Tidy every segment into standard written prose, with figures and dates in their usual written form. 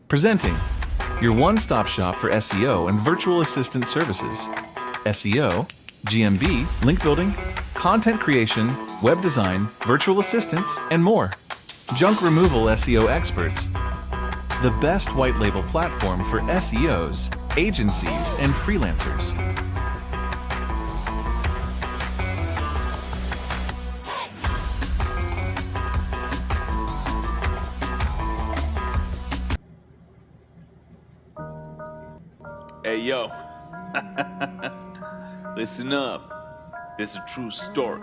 Presenting your one-stop shop for SEO and virtual assistant services. SEO, GMB, link building, content creation, web design, virtual assistants, and more. Junk removal SEO experts. The best white label platform for SEOs, agencies, and freelancers. Hey, yo. Listen up. This is a true story.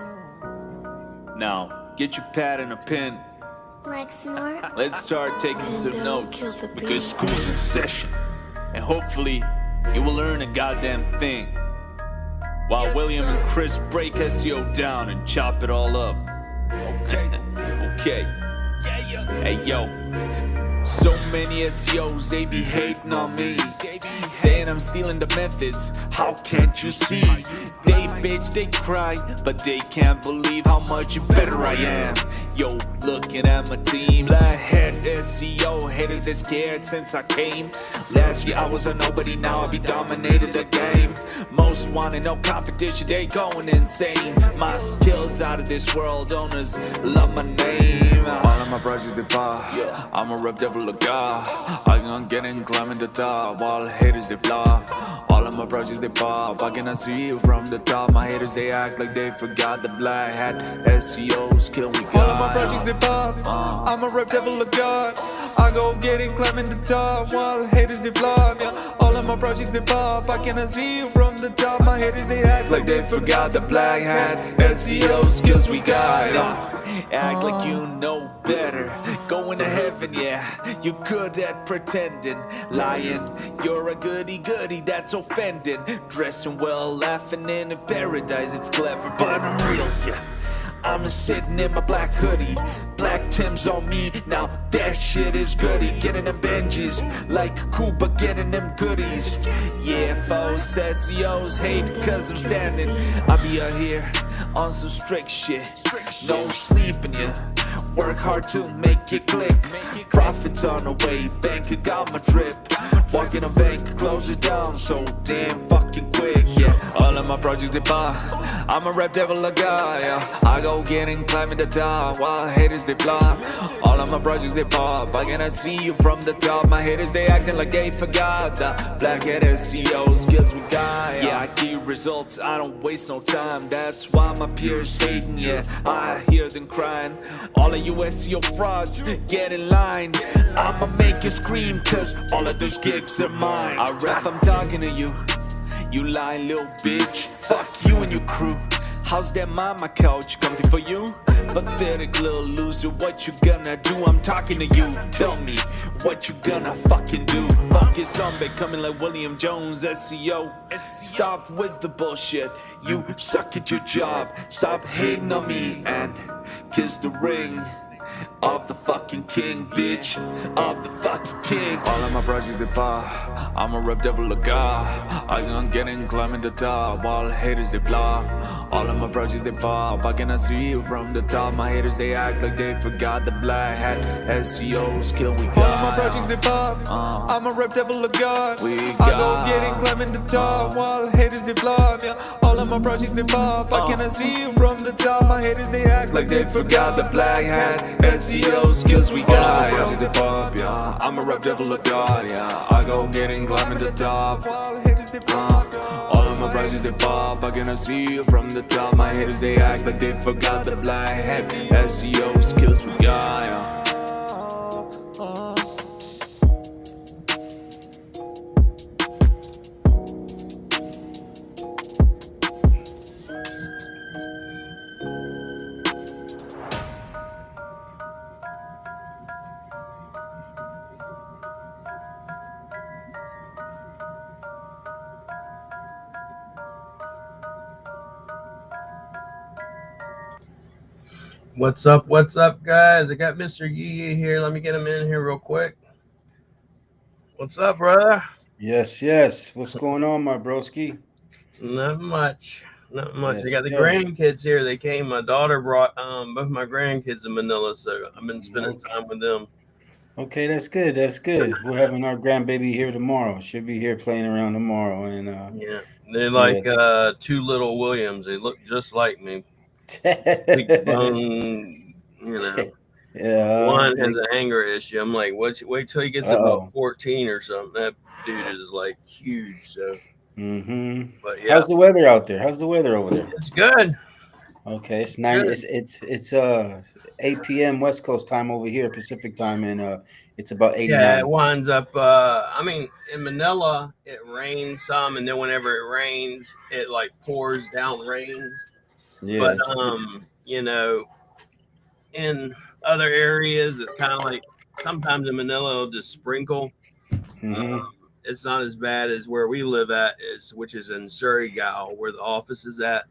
Now, get your pad and a pen. Like snort? Let's start taking some notes because school's in session. And hopefully, you will learn a goddamn thing. While William and Chris break SEO down and chop it all up. Okay. Hey, yo. So many SEOs, they be hating on me, saying I'm stealing the methods, how can't you see? They bitch, they cry, but they can't believe how much better I am. Yo, looking at my team, Blackhead SEO, haters they scared since I came. Last year I was a nobody, now I be dominated the game. Most wanted, no competition, they going insane. My skills out of this world, owners love my name. All of my projects they pop, I'm a rep devil of God. I can get in, climbing the top, while haters they flop. All of my projects they pop, I cannot see you from the top. My haters they act like they forgot the black hat SEO skill we got. All of my projects they pop, I'm a rep devil of God. I go get it, climbing the top, while haters they flop. Yeah. All of my projects they pop, I cannot see you from the top. My haters they act like they forgot the black hat SEO skills we got. Act like you know better. Going to heaven, yeah. You good at pretending. Lying, you're a goody-goody that's offending. Dressing well, laughing in paradise. It's clever, but I'm real, yeah. I'm sitting in my black hoodie, black Timbs on me, now that shit is goody. Getting them Benjis, like Cuba getting them goodies. Yeah, foes, SEOs hate cause I'm standing. I be out here on some strict shit, no sleeping, yeah. Work hard to make it click. Profits on the way, bank got my drip. Walking a bank, close it down so damn fucking quick, yeah. All of my projects they pop, I'm a rep devil of God, yeah. I go getting, climbing the top, while haters they flop. All of my projects they pop, I cannot see you from the top. My haters they acting like they forgot the blackhead SEO skills we got, yeah. I get results, I don't waste no time. That's why my peers hating, yeah. I hear them crying. All of you SEO frauds, get in line. I'ma make you scream cause all of those gigs are mine. I ref, I'm talking to you, you lying little bitch. Fuck you and your crew. How's that mama couch comfy for you? Pathetic little loser, what you gonna do? I'm talking to you, tell me what you gonna fucking do. Focus on becoming like William Jones, SEO. Stop with the bullshit, you suck at your job. Stop hating on me and kiss the ring of the fucking king, bitch, of the fucking king. All of my projects they pop, I'm a rep devil of God. I can get in, climbing the top, while haters they flop. All of my projects they pop, I cannot see you from the top. My haters they act like they forgot the black hat SEO skill we got. All of my projects they pop, I'm a rep devil of God. I go get it, climbing the top, while haters they flop. Yeah. All of my projects they pop, I cannot see you from the top. My haters they act like they forgot the black hat SEO skills we got. All of my projects they pop, yeah. I'm a rep devil of God, yeah. I go getting, climbing the top. All of my projects they pop, I cannot see you from the top. My haters they act like they forgot the black hat SEO skills we got, yeah. What's up, guys? I got Mr. Yeee here. Let me get him in here real quick. What's up, brother? Yes. What's going on, my broski? Not much. Not much. I Yes, got the sir. grandkids here. They came. My daughter brought both my grandkids to Manila, so I've been spending time with them. Okay, that's good. That's good. We're having our grandbaby here tomorrow. She'll be here playing around tomorrow. And Yeah, they're like yes. two little Williams. They look just like me. Big bone, you know. Yeah. One has an anger issue. I'm like, wait till he gets about Uh-oh. 14 or something. That dude is like huge. So, Mm-hmm. but yeah, How's the weather out there? How's the weather over there? it's good. Okay, it's nine. Good. It's 8 p.m. West Coast time over here, Pacific time, and it's about Yeah, it 89. winds up. I mean, in Manila, it rains some, and then whenever it rains, it like pours down rain. But Yes. you know, in other areas, it's kind of like sometimes in Manila it'll just sprinkle. Mm-hmm. It's not as bad as where we live at, which is in Surrey, where the office is at.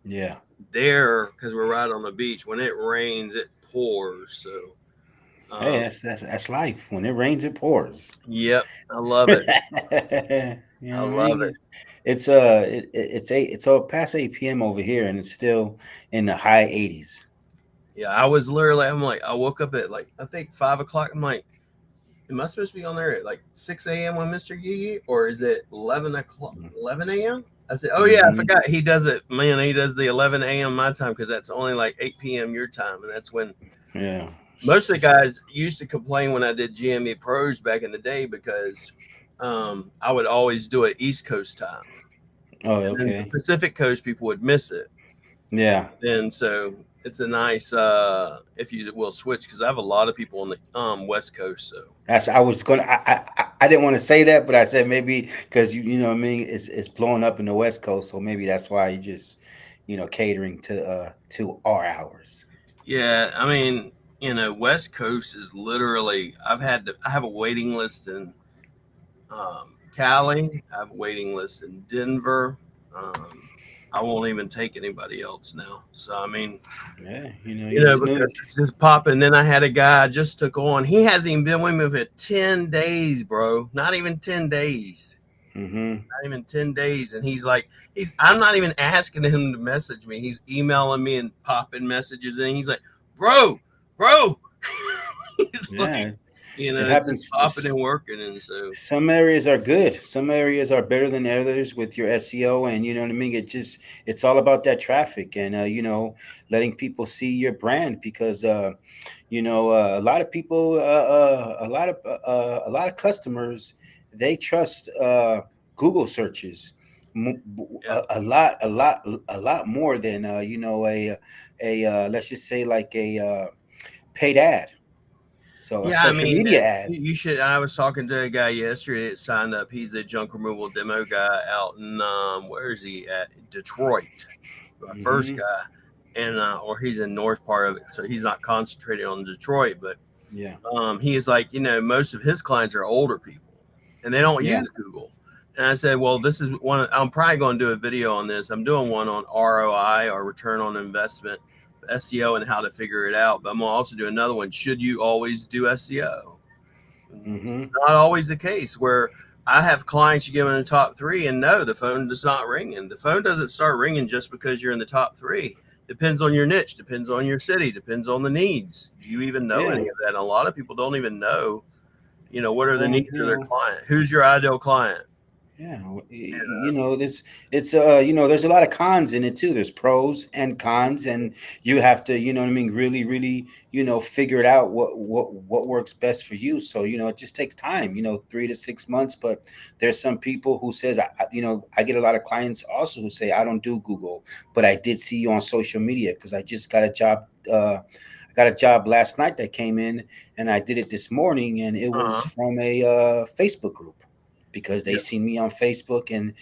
Yeah. There, because we're right on the beach. When it rains, it pours. So, Hey, um, that's life. When it rains, it pours. yep, I love it. You I know what I love mean? it. It's past 8 p.m. over here, and it's still in the high 80s. Yeah, I was literally. I'm like, I woke up at like I think 5 o'clock. I'm like, am I supposed to be on there at like 6 a.m. with Mr. Yee, or is it 11 o'clock, 11 a.m.? I said, oh yeah, I Mm-hmm. forgot he does it. Man, he does the 11 a.m. my time because that's only like 8 p.m. your time, and that's when Yeah. most of the guys used to complain when I did GME Pros back in the day because I would always do it East Coast time, Oh, and then the okay. Pacific Coast people would miss it. Yeah. And so it's a nice if you will switch because I have a lot of people on the West Coast. So That's I was gonna. I didn't want to say that, but I said maybe because you know what I mean. It's blowing up in the West Coast, so maybe that's why you just catering to our hours. yeah, I mean, West Coast is literally I have a waiting list in Cali. I have a waiting list in Denver. Um, I won't even take anybody else now. So I mean, Yeah, you because snooze. it's just popping. Then I had a guy I just took on. He hasn't even been with me for 10 days, bro. Not even 10 days. Mm-hmm. Not even 10 days, and he's like, I'm not even asking him to message me. He's emailing me and popping messages, and he's like, bro. He's like, Yeah, it it's just happens. popping and working, and so Some areas are good. Some areas are better than others with your SEO, and you know what I mean. It's all about that traffic and letting people see your brand because a lot of people, a lot of customers, they trust Google searches yeah, a lot more than a let's just say like a paid ad, so a yeah. I social mean, media ad. you should. I was talking to a guy yesterday that signed up. He's a junk removal demo guy out in where is he at? Detroit. My first Hmm. guy, and or he's in north part of it, so he's not concentrated on Detroit, but Yeah, he is like, most of his clients are older people and they don't yeah. use Google. And I said, well, this is one, I'm probably going to do a video on this. I'm doing one on ROI or return on investment, SEO, and how to figure it out. But I'm going to also do another one. Should you always do SEO? It's Hmm. not always the case where I have clients you give them the top three and no, the phone does not ring. The phone doesn't start ringing just because you're in the top three. Depends on your niche, depends on your city, depends on the needs. Do you even know Yeah. any of that? And a lot of people don't even know, what are the Well, needs of their client? Who's your ideal client? yeah, You this it's there's a lot of cons in it too. There's pros and cons, and you have to, you know what I mean, really, really, figure it out what works best for you. So, it just takes time, 3 to 6 months. But there's some people who says, I get a lot of clients also who say I don't do Google, but I did see you on social media because I just got a job. I got a job last night that came in, and I did it this morning, and it was Uh-huh. from a Facebook group because they Yeah. see me on Facebook, and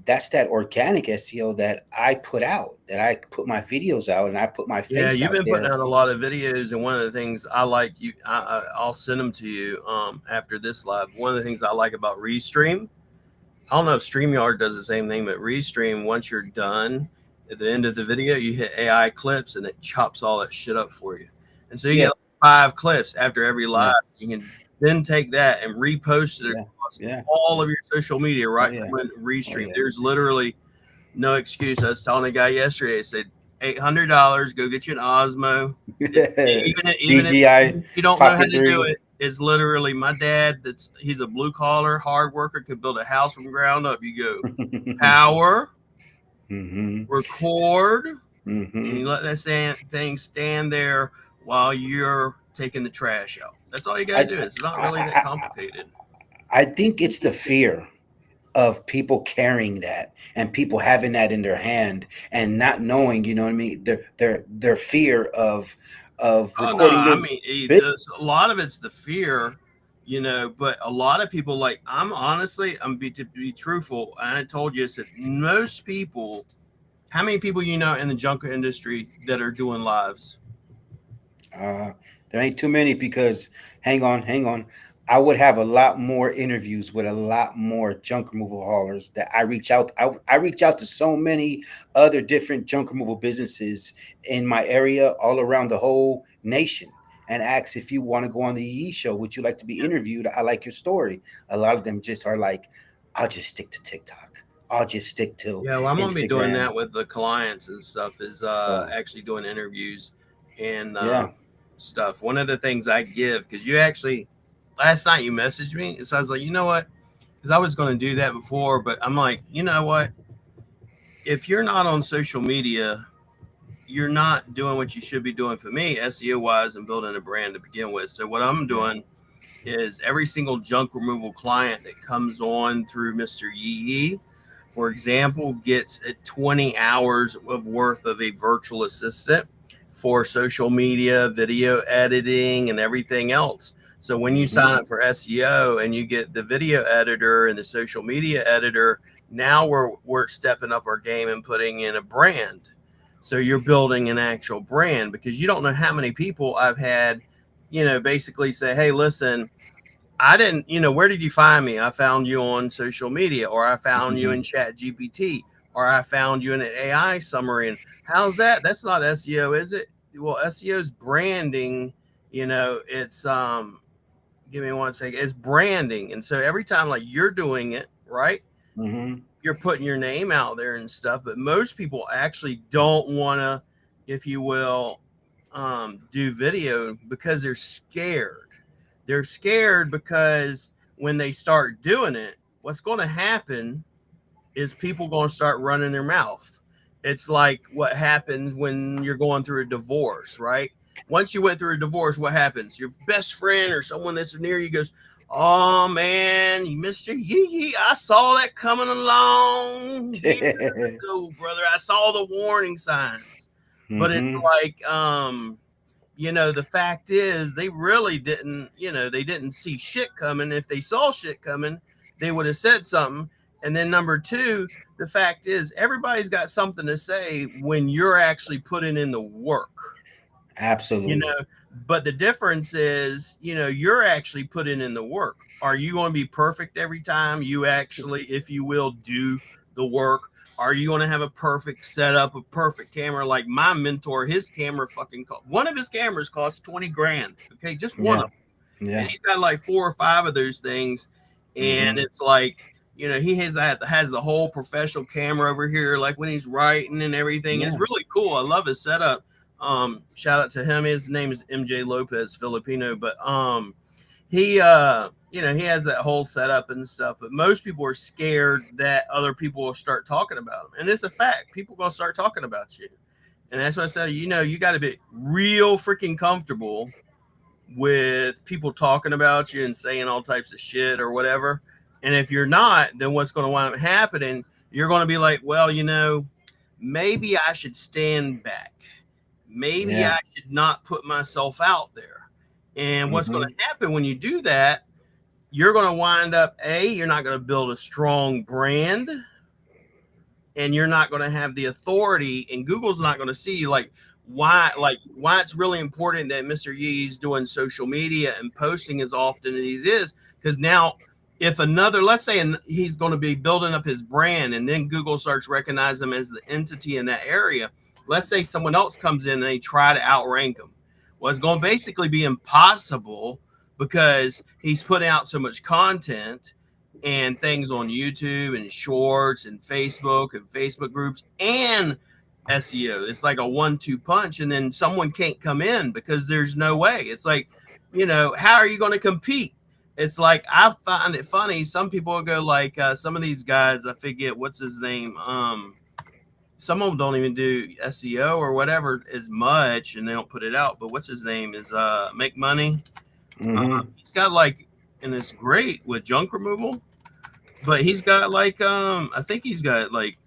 that's that organic SEO that I put out, that I put my videos out and I put my Yeah, face you've out been putting there. out a lot of videos, and one of the things I like I'll send them to you after this live. One of the things I like about Restream, I don't know if StreamYard does the same thing, but Restream, once you're done at the end of the video, you hit AI clips and it chops all that shit up for you. And so you get Yeah, like 5 clips after every yeah. live. You can then take that and repost it across Yeah. all of your social media right yeah. from a restream. yeah. There's literally no excuse. I was telling a guy yesterday, I said, $800, go get you an Osmo. Even if DJI you don't know how Pocket to do 3. it, it's literally my dad. He's a blue collar hard worker, could build a house from ground up. You go power, record, and you let that thing stand there while you're taking the trash out. That's all you got to do. It's not really that complicated. I think it's the fear of people carrying that and people having that in their hand and not knowing, you know what I mean? Their fear of recording their bit. A lot of it's the fear, but a lot of people, like, to be truthful, I told you, I said, most people, how many people in the junk industry that are doing lives? There ain't too many, because hang on. I would have a lot more interviews with a lot more junk removal haulers that I reach out. I reach out to so many other different junk removal businesses in my area, all around the whole nation, and ask if you want to go on the Yeee show. Would you like to be interviewed? I like your story. A lot of them just are like, I'll just stick to TikTok. I'll just stick to I'm going to be doing Instagram." that with the clients and stuff, is actually doing interviews and stuff. One of the things I give, because last night you messaged me, so I was like, you know what? Because I was going to do that before, but I'm like, you know what? If you're not on social media, you're not doing what you should be doing for me, SEO wise, and building a brand to begin with. So what I'm doing is every single junk removal client that comes on through Mr. Yeee, for example, gets 20 hours of worth of a virtual assistant for social media, video editing, and everything else. So when you sign up for SEO and you get the video editor and the social media editor, now we're stepping up our game and putting in a brand. So you're building an actual brand, because you don't know how many people I've had, basically say, hey, listen, I didn't, where did you find me? I found you on social media, or I found you in Chat GPT, or I found you in an AI summary. And how's that? That's not SEO, is it? Well, SEO is branding, it's, give me one second. It's branding. And so every time, like, you're doing it, right? You're putting your name out there and stuff, but most people actually don't want to, if you will, do video, because they're scared. They're scared because when they start doing it, what's going to happen is people going to start running their mouth. It's like what happens when you're going through a divorce, right? Once you went through a divorce, what happens? Your best friend or someone that's near you goes, oh man, Mr. Yeee, I saw that coming along. No, brother, I saw the warning signs. But it's like, the fact is, they really didn't, they didn't see shit coming. If they saw shit coming, they would have said something. And then number two, the fact is, everybody's got something to say when you're actually putting in the work. Absolutely. But the difference is, you're actually putting in the work. Are you going to be perfect every time you actually, if you will, do the work? Are you going to have a perfect setup, a perfect camera? Like my mentor, his camera one of his cameras costs 20 grand. Okay. Just one of them. Yeah. And he's got like 4 or 5 of those things. And it's like, he has the whole professional camera over here, like when he's writing and everything. It's really cool. I love his setup. Shout out to him. His name is MJ Lopez, Filipino, but he he has that whole setup and stuff. But most people are scared that other people will start talking about him, and it's a fact. People are gonna start talking about you, and that's what I said. You got to be real freaking comfortable with people talking about you and saying all types of shit or whatever. And if you're not, then what's going to wind up happening? You're going to be like, well, maybe I should stand back. Maybe I should not put myself out there. And what's going to happen when you do that, you're going to wind up, you're not going to build a strong brand, and you're not going to have the authority, and Google's not going to see why it's really important that Mr. Yee's doing social media and posting as often as he is. Because now, if let's say he's going to be building up his brand, and then Google starts recognizing him as the entity in that area. Let's say someone else comes in and they try to outrank him. Well, it's going to basically be impossible, because he's putting out so much content and things on YouTube and shorts and Facebook groups and SEO. It's like a 1-2 punch, and then someone can't come in because there's no way. It's like, how are you going to compete? It's like, I find it funny. Some people will go like, some of these guys, I forget what's his name. Some of them don't even do SEO or whatever as much, and they don't put it out. But what's his name is Make Money. He's got like, and it's great with junk removal, but he's got like, I think he's got like,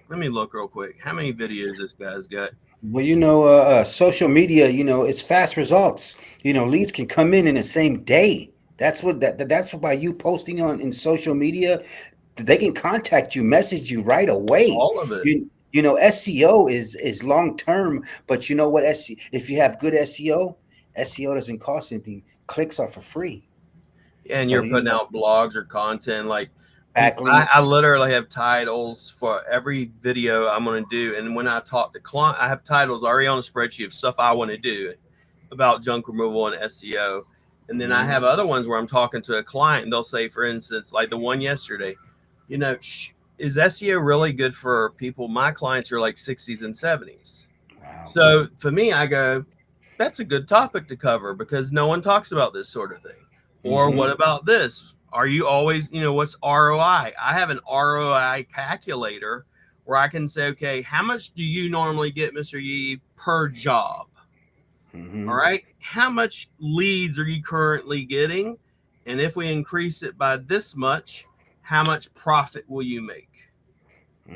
let me look real quick. How many videos this guy's got? Well, social media, it's fast results. Leads can come in the same day. That's why you posting in social media, they can contact you, message you right away. All of it. SEO is long term, but you know what? If you have good SEO doesn't cost anything. Clicks are for free. And you're putting out blogs or content like backlinks. I literally have titles for every video I'm going to do. And when I talk to client, I have titles already on a spreadsheet of stuff I want to do about junk removal and SEO. And then I have other ones where I'm talking to a client and they'll say, for instance, like the one yesterday, is SEO really good for people? My clients are like 60s and 70s. Wow. So for me, I go, that's a good topic to cover because no one talks about this sort of thing. Or what about this? Are you always, what's ROI? I have an ROI calculator where I can say, okay, how much do you normally get, Mr. Yee, per job? All right. How much leads are you currently getting? And if we increase it by this much, how much profit will you make?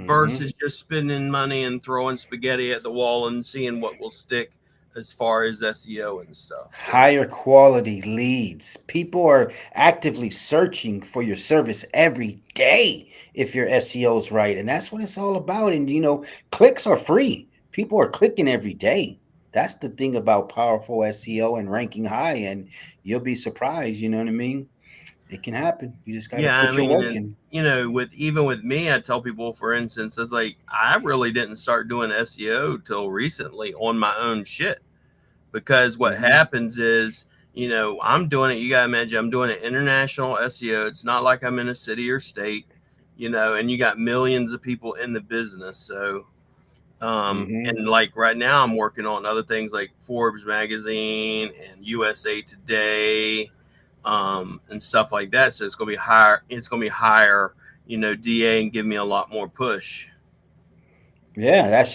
Versus just spending money and throwing spaghetti at the wall and seeing what will stick as far as SEO and stuff. Higher quality leads. People are actively searching for your service every day if your SEO is right. And that's what it's all about. And, clicks are free. People are clicking every day. That's the thing about powerful SEO and ranking high. And you'll be surprised. You know what I mean? It can happen. You just got to put your work in. With me, I tell people, for instance, it's like I really didn't start doing SEO till recently on my own shit. Because what happens is, I'm doing it. You got to imagine I'm doing an international SEO. It's not like I'm in a city or state, and you got millions of people in the business. So, and like right now I'm working on other things like Forbes magazine and USA Today, and stuff like that. So it's going to be higher. It's going to be higher, DA and give me a lot more push. Yeah,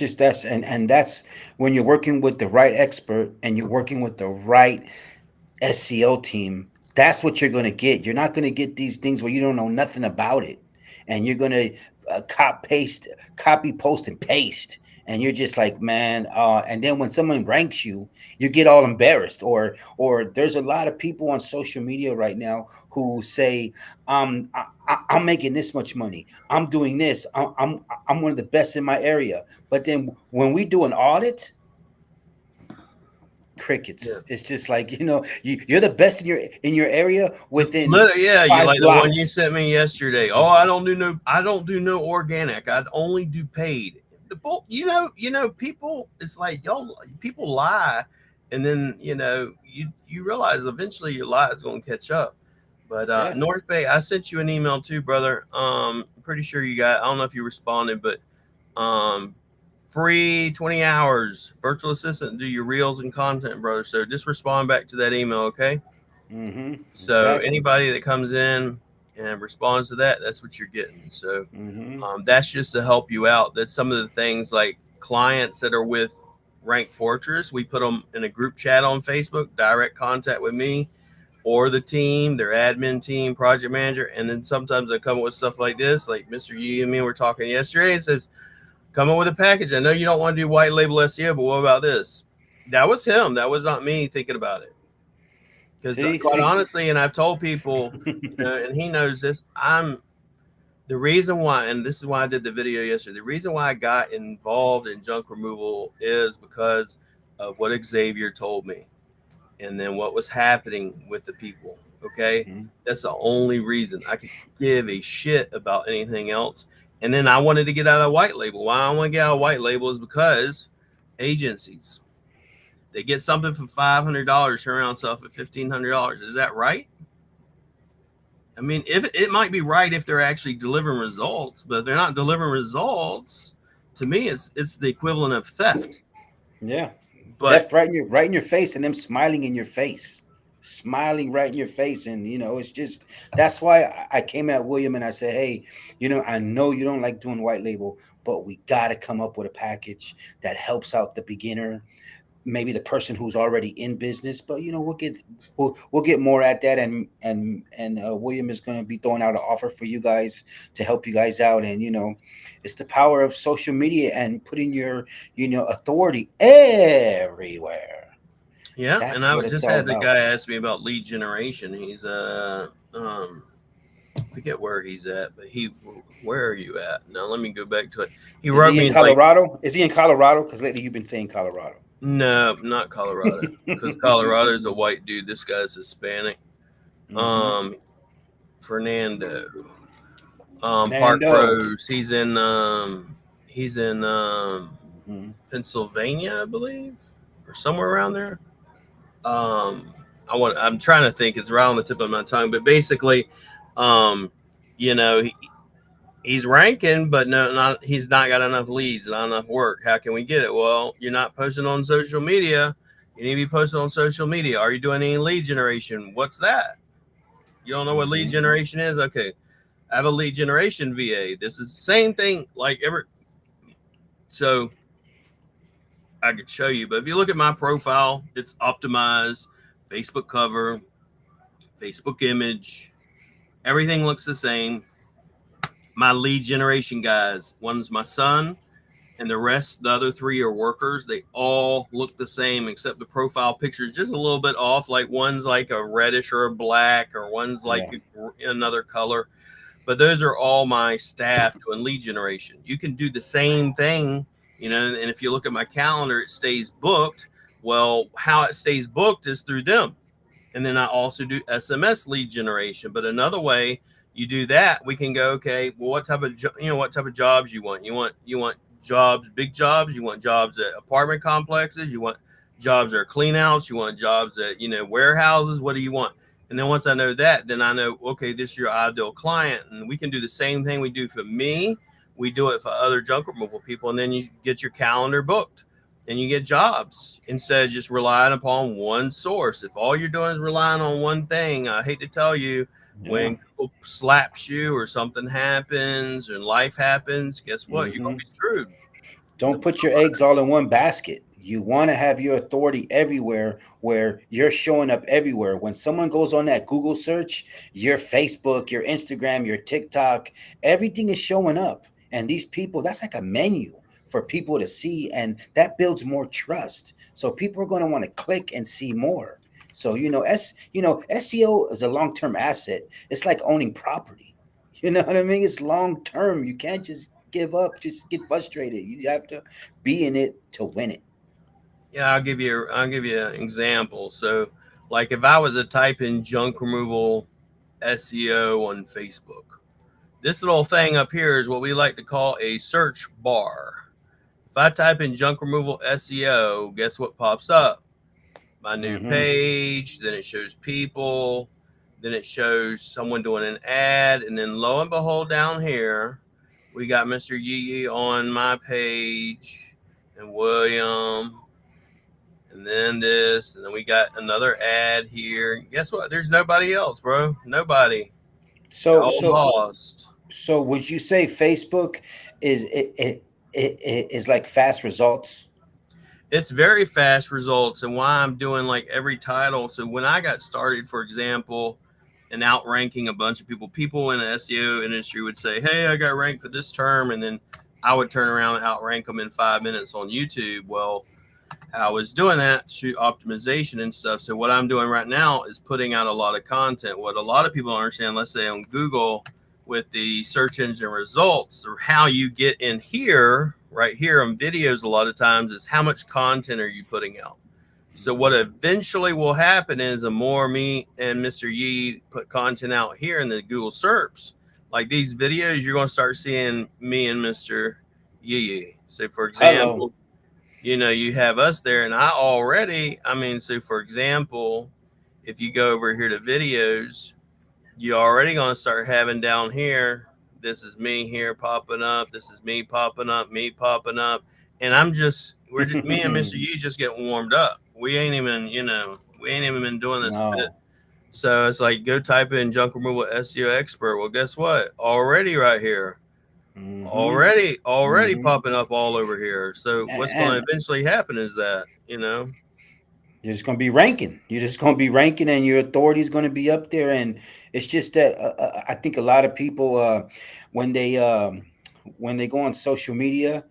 and that's when you're working with the right expert and you're working with the right SEO team. That's what you're going to get. You're not going to get these things where you don't know nothing about it, and you're going to copy, post, and paste, and you're just like, man. And then when someone ranks you, you get all embarrassed. Or there's a lot of people on social media right now who say, I'm making this much money. I'm doing this. I'm one of the best in my area. But then when we do an audit, crickets. Yeah. It's just like, you're the best in your area within. Yeah, you like blocks. The one you sent me yesterday. Oh, I don't do no organic. I'd only do paid. People. It's like people lie, and then you realize eventually your lie is going to catch up. But North Bay, I sent you an email too, brother. I'm pretty sure you got. I don't know if you responded, but free 20 hours virtual assistant, do your reels and content, brother. So just respond back to that email, okay? So anybody that comes in and responds to that, that's what you're getting. So that's just to help you out. That's some of the things like clients that are with Rank Fortress. We put them in a group chat on Facebook, direct contact with me or the team, their admin team, project manager. And then sometimes I come up with stuff like this, like Mr. Yee and me were talking yesterday. It says, come up with a package. I know you don't want to do white label SEO, but what about this? That was him. That was not me thinking about it. Because quite honestly, and I've told people, and he knows this, the reason why, and this is why I did the video yesterday, the reason why I got involved in junk removal is because of what Xavier told me. And then what was happening with the people. Okay. That's the only reason I could give a shit about anything else. And then I wanted to get out of white label. Why I want to get out of white label is because agencies. They get something for $500, turn around and sell it for $1,500. Is that right? I mean, if it might be right if they're actually delivering results, but if they're not delivering results, to me, it's the equivalent of theft. Yeah, But left right in your face, and them smiling in your face, smiling right in your face, and it's just that's why I came at William and I said, hey, I know you don't like doing white label, but we got to come up with a package that helps out the beginner, maybe the person who's already in business. But we'll get more at that, and William is going to be throwing out an offer for you guys to help you guys out. And it's the power of social media and putting your authority everywhere. yeah, That's and I what it's just all had the about. guy ask me about lead generation. He's forget where he's at, but where are you at? Now let me go back to it. He Is wrote he me, in he's like, Colorado? Is he in Colorado? Because lately you've been saying Colorado. no, not Colorado, because Colorado is a white dude. This guy's Hispanic. Mhm. Fernando. Park Nando. Rose. He's in Mhm. Pennsylvania, I believe, or somewhere around there. I'm trying to think. It's right on the tip of my tongue, but basically, um, you know, he's ranking, but he's not got enough leads, not enough work. How can we get it? Well, you're not posting on social media. You need to be posting on social media. Are you doing any lead generation? What's that? You don't know what lead Mhm. generation is? Okay. I have a lead generation VA. This is the same thing so I could show you, but if you look at my profile, it's optimized, Facebook cover, Facebook image, everything looks the same. My lead generation guys, one's my son, and the other three are workers. They all look the same except the profile picture is just a little bit off. Like one's like a reddish or a black, or one's like Yeah. another color. But those are all my staff doing lead generation. You can do the same thing, and if you look at my calendar, it stays booked. Well, how it stays booked is through them. And then I also do SMS lead generation. But another way you do that, we can go, okay, well, what type of jobs you want? You want jobs, big jobs. You want jobs at apartment complexes. You want jobs that are clean outs. You want jobs at warehouses. What do you want? And then once I know that, then I know, okay, this is your ideal client. And we can do the same thing we do for me. We do it for other junk removal people. And then you get your calendar booked and you get jobs instead of just relying upon one source. If all you're doing is relying on one thing, I hate to tell you, Yeah. when Google slaps you or something happens and life happens, guess what? You're going Mhm. to be screwed. So, Don't put your eggs all in one basket. You want to have your authority everywhere where you're showing up everywhere. When someone goes on that Google search, your Facebook, your Instagram, your TikTok, everything is showing up. And these people, that's like a menu for people to see, and that builds more trust. So people are going to want to click and see more. So SEO is a long-term asset. It's like owning property. You know what I mean? It's long term. You can't just give up, just get frustrated. You have to be in it to win it. yeah, I'll give you an example. So, like if I was to type in junk removal SEO on Facebook, this little thing up here is what we like to call a search bar. If I type in junk removal SEO, guess what pops up? My new Hmm. page, then it shows people, then it shows someone doing an ad, and then lo and behold, down here, we got Mr. Yeee on my page, and William, and then this, and then we got another ad here. Guess what? There's nobody else, bro. Nobody. So All so lost. so would you say Facebook it is like fast results? It's very fast results, and why I'm doing like every title. So when I got started, for example, and outranking a bunch of people in the SEO industry would say, hey, I got ranked for this term, and then I would turn around and outrank them in 5 minutes on YouTube. Well, I was doing that through optimization and stuff. So what I'm doing right now is putting out a lot of content. What a lot of people don't understand, let's say on Google with the search engine results, or how you get in here, right here on videos, a lot of times is how much content are you putting out. So what eventually will happen is the more me and Mr. Yee put content out here in the Google SERPs, like these videos, you're going to start seeing me and Mr. Yee. So for Hello. example, you know, you have us there, and I mean, so for example, if you go over here to videos, you're already going to start having down here, this is me here popping up, this is me popping up, me popping up, and me and Mr. Yee just getting warmed up. We ain't even, you know, we ain't even been doing this a bit. No. So it's like, go type in junk removal SEO expert. Well, guess what? Already right here. Already Hmm. popping up all over here. So what's going And to eventually happen is that, you know, you're just going to be ranking. You're just going to be ranking, and your authority is going to be up there. And it's just that I think a lot of people, when they when they go on social media,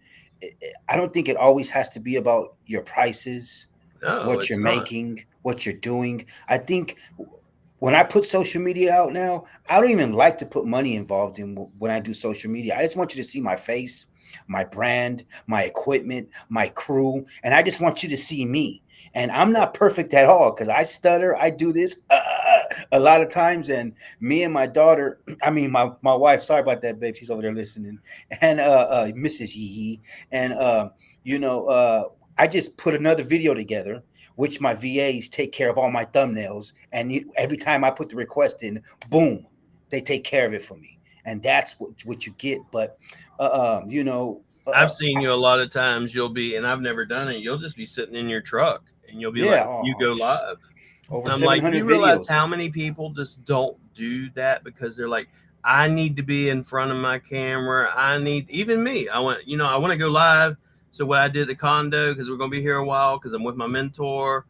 I don't think it always has to be about your prices, no, what you're it's not. making, what you're doing. I think when I put social media out now, I don't even like to put money involved in when I do social media. I just want you to see my face, my brand, my equipment, my crew, and I just want you to see me. And I'm not perfect at all because I stutter. I do this a lot of times. And me and my daughter, I mean, my wife, sorry about that, babe. She's over there listening. And Mrs. Yee. And, you know, I just put another video together, which my VAs take care of all my thumbnails. And every time I put the request in, boom, they take care of it for me. And that's what you get. But, you know, I've seen you a lot of times. You'll be, and I've never done it. You'll just be sitting in your truck and you'll be yeah, like, you go live. over And I'm like, do 700 you realize videos. how many people just don't do that because they're like, I need to be in front of my camera. I need, even me, I want, you know, I want to go live. So what I did at the condo, because we're going to be here a while, because I'm with my mentor,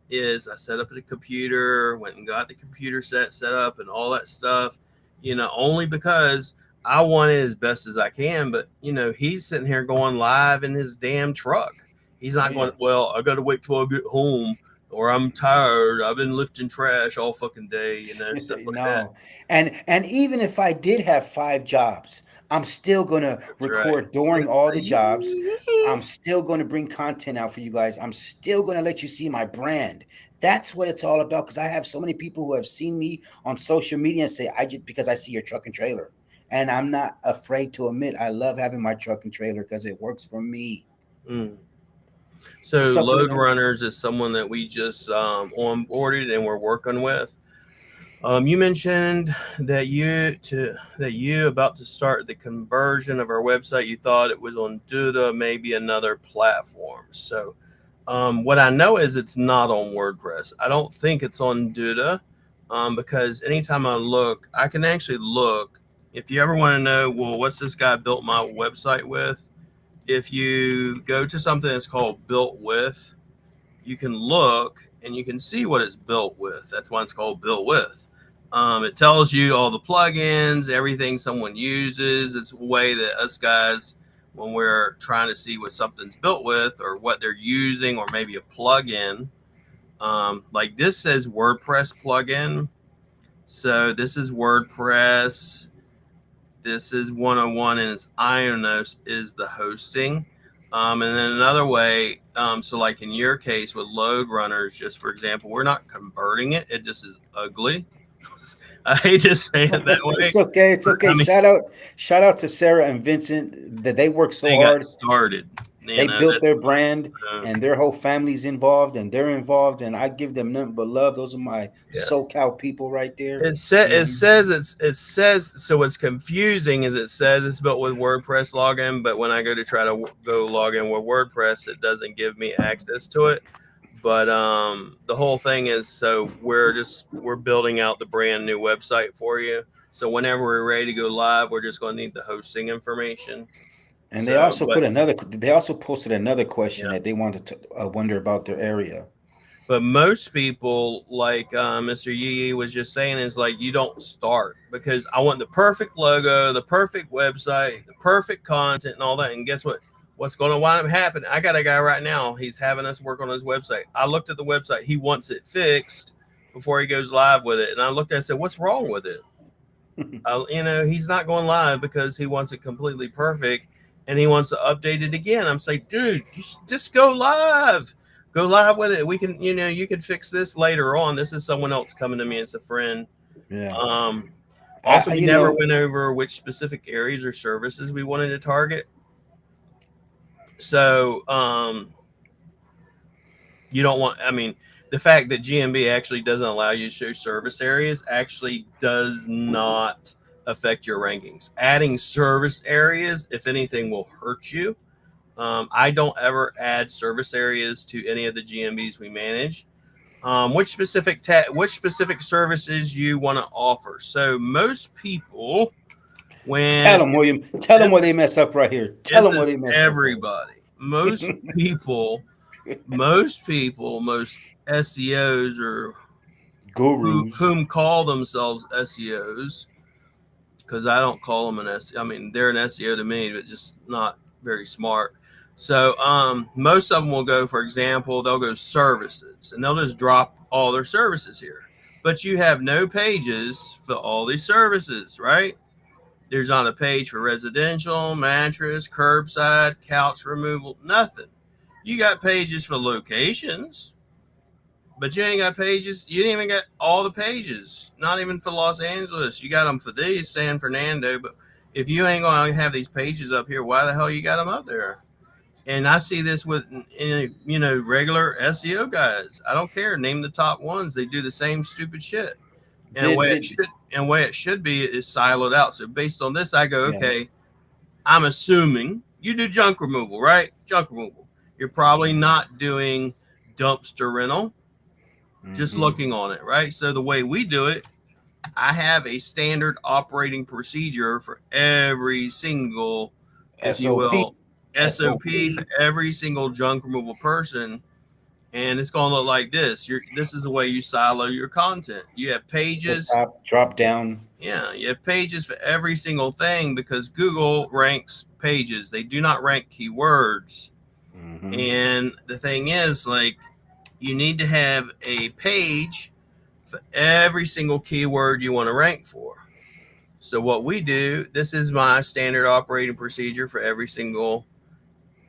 is I set up the computer, went and got the computer set up and all that stuff, you know, only because I want it as best as I can. But, you know, he's sitting here going live in his damn truck. He's Oh, not yeah. going, well, I got to wait till I get home, or I'm tired. I've been lifting trash all fucking day, you know, stuff like that. No. And even if I did have 5 jobs, I'm still gonna That's right. record during all the jobs. I'm still gonna bring content out for you guys. I'm still gonna let you see my brand. That's what it's all about. Because I have so many people who have seen me on social media and say, I just because I see your truck and trailer. And I'm not afraid to admit I love having my truck and trailer because it works for me. Mm. So What's up, load Luna? runners is someone that we just onboarded and we're working with. You mentioned that you about to start the conversion of our website. You thought it was on Duda, maybe another platform. So what I know is it's not on WordPress. I don't think it's on Duda, because anytime I look, I can actually look. If you ever want to know, well, what's this guy built my website with? If you go to something that's called built with, you can look and you can see what it's built with. That's why it's called built with. It tells you all the plugins, everything someone uses. It's a way that us guys, when we're trying to see what something's built with or what they're using, or maybe a plugin, like this says WordPress plugin. So this is WordPress. This is 101, and it's Ionos is the hosting. And then another way, so like in your case with load runners, just for example, we're not converting it. It just is ugly. I hate to say it that way. It's okay. It's But, okay. I mean, Shout out to Sarah and Vincent that they work so they got hard. started. You They know, built that's, their brand, uh, and their whole family's involved, and they're involved, and I give them nothing but love. Those are my yeah. SoCal people right there. It says it says, so what's confusing is it says it's built with WordPress login, but when I go to try to go log in with WordPress, it doesn't give me access to it. But the whole thing is, so we're building out the brand new website for you. So whenever we're ready to go live, we're just going to need the hosting information. And they So, also but put another. They also posted another question yeah. that they wanted to wonder about their area. But most people, like Mr. Yee was just saying, is like, you don't start because I want the perfect logo, the perfect website, the perfect content, and all that. And guess what? What's going to wind up happening? I got a guy right now. He's having us work on his website. I looked at the website. He wants it fixed before he goes live with it. And I looked at it and said, what's wrong with it? You know, he's not going live because he wants it completely perfect and he wants to update it again. I'm saying, dude, just go live. Go live with it. We can, you know, you can fix this later on. This is someone else coming to me. It's a friend. Yeah. Also, we You never know, went over which specific areas or services we wanted to target. So you don't want, I mean, the fact that GMB actually doesn't allow you to show service areas actually does not affect your rankings. Adding service areas, if anything, will hurt you. I don't ever add service areas to any of the GMBs we manage. Which specific services you want to offer? So most people, Tell when them, William. Tell them where they mess up right here. Tell this them is where they mess up. Right everybody, most people, most SEOs or Gurus. whom call themselves SEOs, because I don't call them an SEO. I mean, they're an SEO to me, but just not very smart. So most of them will go, for example, they'll go services, and they'll just drop all their services here. But you have no pages for all these services, right? There's not a page for residential, mattress, curbside, couch removal, nothing. You got pages for locations, but you ain't got pages. You didn't even get all the pages. Not even for Los Angeles. You got them for these, San Fernando. But if you ain't going to have these pages up here, why the hell you got them up there? And I see this with, regular SEO guys. I don't care. Name the top ones. They do the same stupid shit. And the way it should be is siloed out. So based on this, I go, okay, I'm assuming you do junk removal, right? Junk removal. You're probably not doing dumpster rental. Just looking on it, right? So the way we do it, I have a standard operating procedure for every single, if you will, SOP for every single junk removal person. And it's going to look like this. This is the way you silo your content. You have pages. Top, drop down. Yeah, you have pages for every single thing because Google ranks pages. They do not rank keywords. And the thing is, like, you need to have a page for every single keyword you want to rank for. So what we do, this is my standard operating procedure for every single,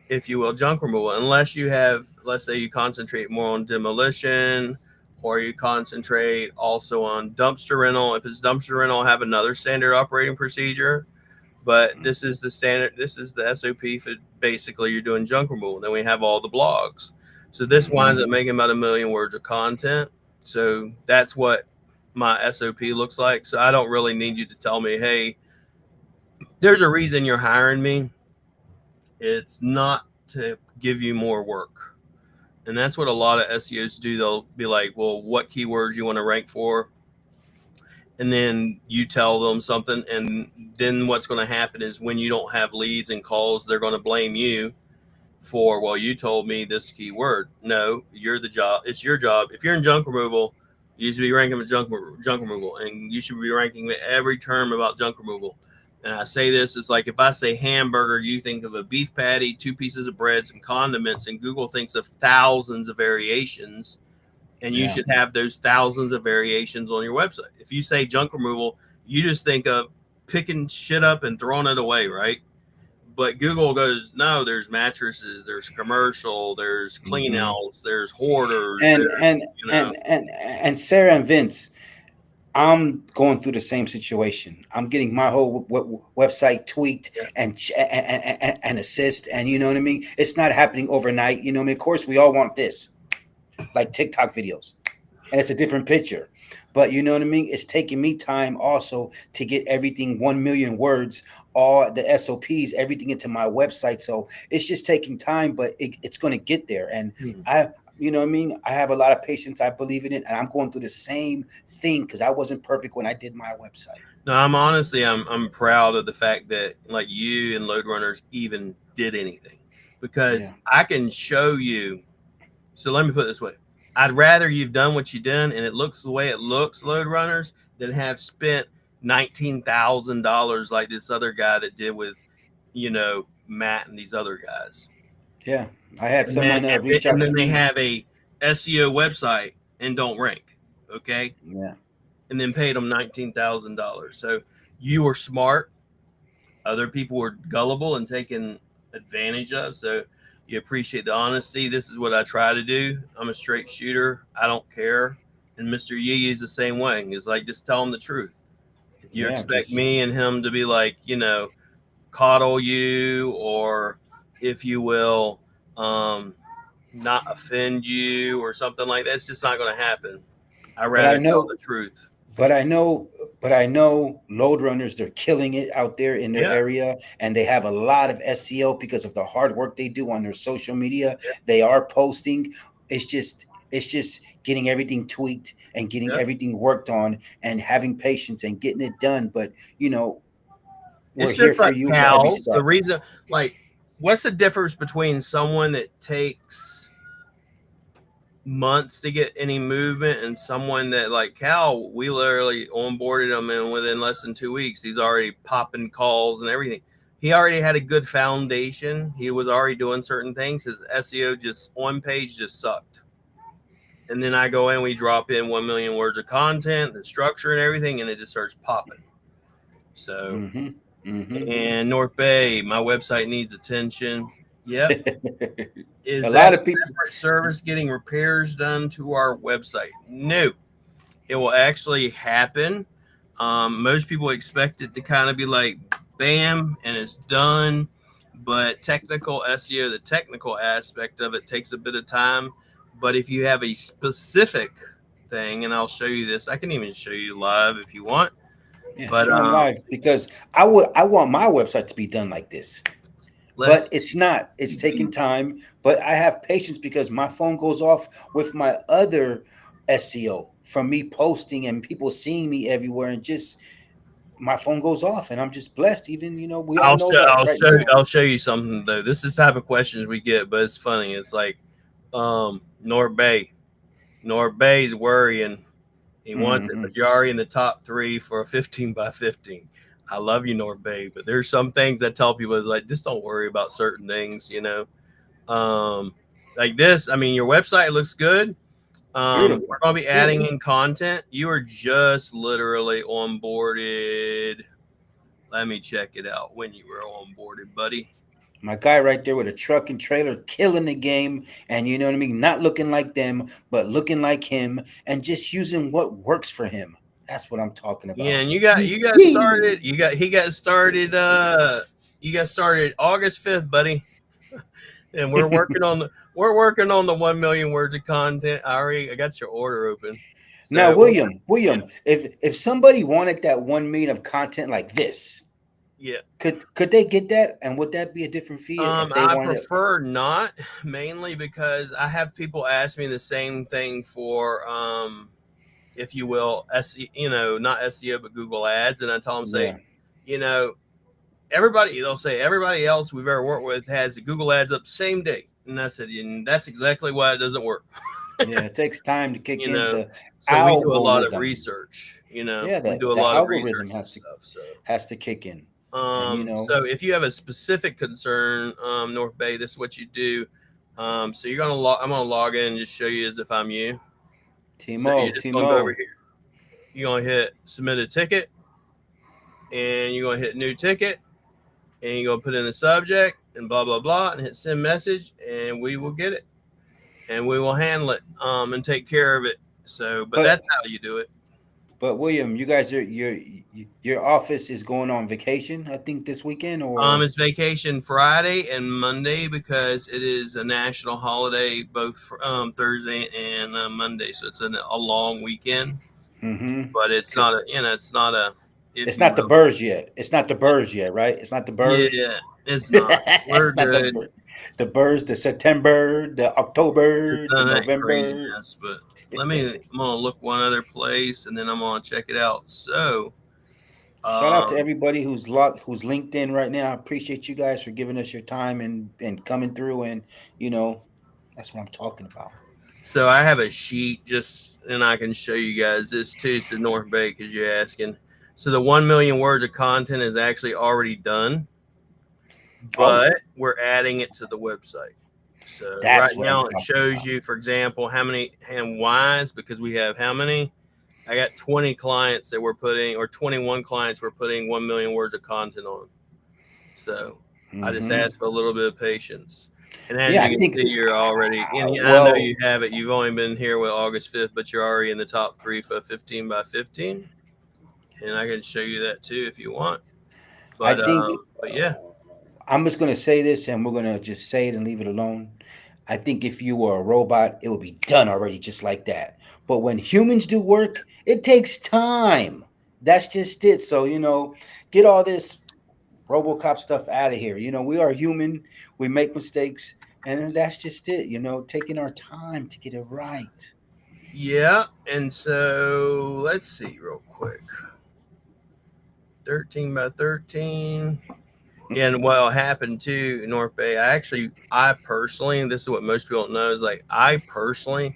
if you will, junk removal. Unless you have, let's say you concentrate more on demolition, or you concentrate also on dumpster rental. If it's dumpster rental, have another standard operating procedure. But this is the standard, this is the SOP for basically you're doing junk removal. Then we have all the blogs. So this winds up making about 1 million words of content. So that's what my SOP looks like. So I don't really need you to tell me, hey, there's a reason you're hiring me. It's not to give you more work. And that's what a lot of SEOs do. They'll be like, well, what keywords you want to rank for? And then you tell them something. And then what's going to happen is when you don't have leads and calls, they're going to blame you for, well, you told me this keyword. No, you're the job. It's your job. If you're in junk removal, you should be ranking with junk removal, and you should be ranking with every term about junk removal. And I say this, it's like if I say hamburger, you think of a beef patty, 2 pieces of bread, some condiments, and Google thinks of thousands of variations, and you should have those thousands of variations on your website. If you say junk removal, you just think of picking shit up and throwing it away, right? But Google goes, no, there's mattresses, there's commercial, there's clean outs, there's hoarders. And Sarah and Vince, I'm going through the same situation. I'm getting my whole website tweaked and assist, and you know what I mean? It's not happening overnight. You know what I mean? Of course, we all want this, like TikTok videos, and it's a different picture. But you know what I mean? It's taking me time also to get everything 1 million words, all the SOPs, everything into my website. So it's just taking time, but it's going to get there. And you know what I mean? I have a lot of patience. I believe in it. And I'm going through the same thing because I wasn't perfect when I did my website. No, I'm proud of the fact that like you and Load Runners even did anything, because I can show you. So let me put it this way. I'd rather you've done what you done and it looks the way it looks, Load Runners, than have spent $19,000 like this other guy that did with, Matt and these other guys. Yeah, I had someone reach out to me. And then they have a SEO website and don't rank, okay? Yeah. And then paid them $19,000. So you were smart. Other people were gullible and taken advantage of. So you appreciate the honesty. This is what I try to do. I'm a straight shooter. I don't care. And Mr. Yeee is the same way. He's like, just tell him the truth. If you expect me and him to be like, coddle you or if you will, not offend you or something like that. It's just not going to happen. I But I rather tell know, the truth. but I know, but I know load runners, they're killing it out there in their Yeah, area, and they have a lot of SEO because of the hard work they do on their social media. They are posting. It's just getting everything tweaked and getting yeah. everything worked on and having patience and getting it done. But we're It's here just for like you for every cows. The step. reason, like, what's the difference between someone that takes months to get any movement and someone that, like Cal, we literally onboarded him, and within less than 2 weeks he's already popping calls and everything. He already had a good foundation. He was already doing certain things. His SEO just on page just sucked. And then I go in, we drop in 1 million words of content, the structure and everything, and it just starts popping. So, Mm-hmm. Mm-hmm. and North Bay, my website needs attention. Yep. Is A that lot a of people. separate service getting repairs done to our website? No, it will actually happen. Most people expect it to kind of be like bam and it's done, but technical SEO, the technical aspect of it takes a bit of time. But if you have a specific thing, and I'll show you this, I can even show you live if you want. Yeah, But show them live because I want my website to be done like this. But let's it's not. It's taking time. But I have patience because my phone goes off with my other SEO from me posting and people seeing me everywhere, and just my phone goes off, and I'm just blessed. Even we all know that right now. I'll show you something though. This is the type of questions we get, but it's funny. It's like North Bay. North Bay's worrying. He wants it, Hmm. but you're already in the top 3 for a 15 by 15. I love you, North Bay, but there's some things I tell people is like, just don't worry about certain things. Like this. I mean, your website looks good. Beautiful, We're gonna be adding beautiful. in content. You are just literally onboarded. Let me check it out when you were onboarded, buddy. My guy right there with a truck and trailer killing the game, and you know what I mean? Not looking like them, but looking like him, and just using what works for him. That's what I'm talking Yeah, about. and you got Yee. started. He got started. You got started August 5th, buddy. And we're working on the 1 million words of content. I got your order open. Now, So yeah, William, if somebody wanted that 1 million of content like this, yeah. could they get that? And would that be a different fee if they I wanted it? prefer not, mainly because I have people ask me the same thing for if you will, not SEO but Google Ads, and I tell them say, Yeah, you know, they'll say everybody else we've ever worked with has the Google Ads up same day, and I said, and that's exactly why it doesn't work. yeah. It takes time to kick you in know, the so we do a lot of algorithm. research. Yeah, We do a the lot of algorithm research and stuff. So. has to kick in, and So if you have a specific concern, North Bay, this is what you do. So I'm gonna log in and just show you as if I'm you. So you're just gonna go over Timo. here. You're gonna hit submit a ticket, and you're gonna hit new ticket, and you're gonna put in the subject and blah blah blah, and hit send message, and we will get it, and we will handle it, and take care of it. So, but But that's how you do it. William, you guys are your office is going on vacation, I think, this weekend, or It's vacation Friday and Monday because it is a national holiday, both for, Thursday and Monday. So it's a long weekend, mm-hmm. but it's not it's not a, if It's you not the will. birds yet. It's not the birds yet, right? It's not the birds. Yeah, it's not. We're It's not good. the birds, the September, the It's October, the none of that November. craziness, but I'm gonna look one other place and then I'm gonna check it out. So, Shout out to um, everybody who's linked in right now. I appreciate you guys for giving us your time and coming through, and that's what I'm talking about. so I have a sheet just, and I can show you guys this too. It's the North Bay because you're asking. So the 1 million words of content is actually already done, Oh, but we're adding it to the website. So right that's what I'm now it talking shows about. you, for example, how many and whys, because we have how many? I got 20 clients that we're putting, or 21 clients we're putting 1 million words of content on. So I just Hmm. ask for a little bit of patience. And as Yeah, you I can think. see, you're already, and I know Well, you have it. You've only been here with August 5th, but you're already in the top 3 for 15 by 15. And I can show you that too if you want. I But think but yeah, I'm just gonna say this, and we're gonna just say it and leave it alone. I think if you were a robot, it would be done already, just like that. But when humans do work, it takes time. That's just it. So get all this RoboCop stuff out of here. We are human. We make mistakes, and that's just it. Taking our time to get it right. Yeah, and so let's see real quick. 13 by 13. Yeah, and what happened to North Bay, I personally, and this is what most people don't know, is like I personally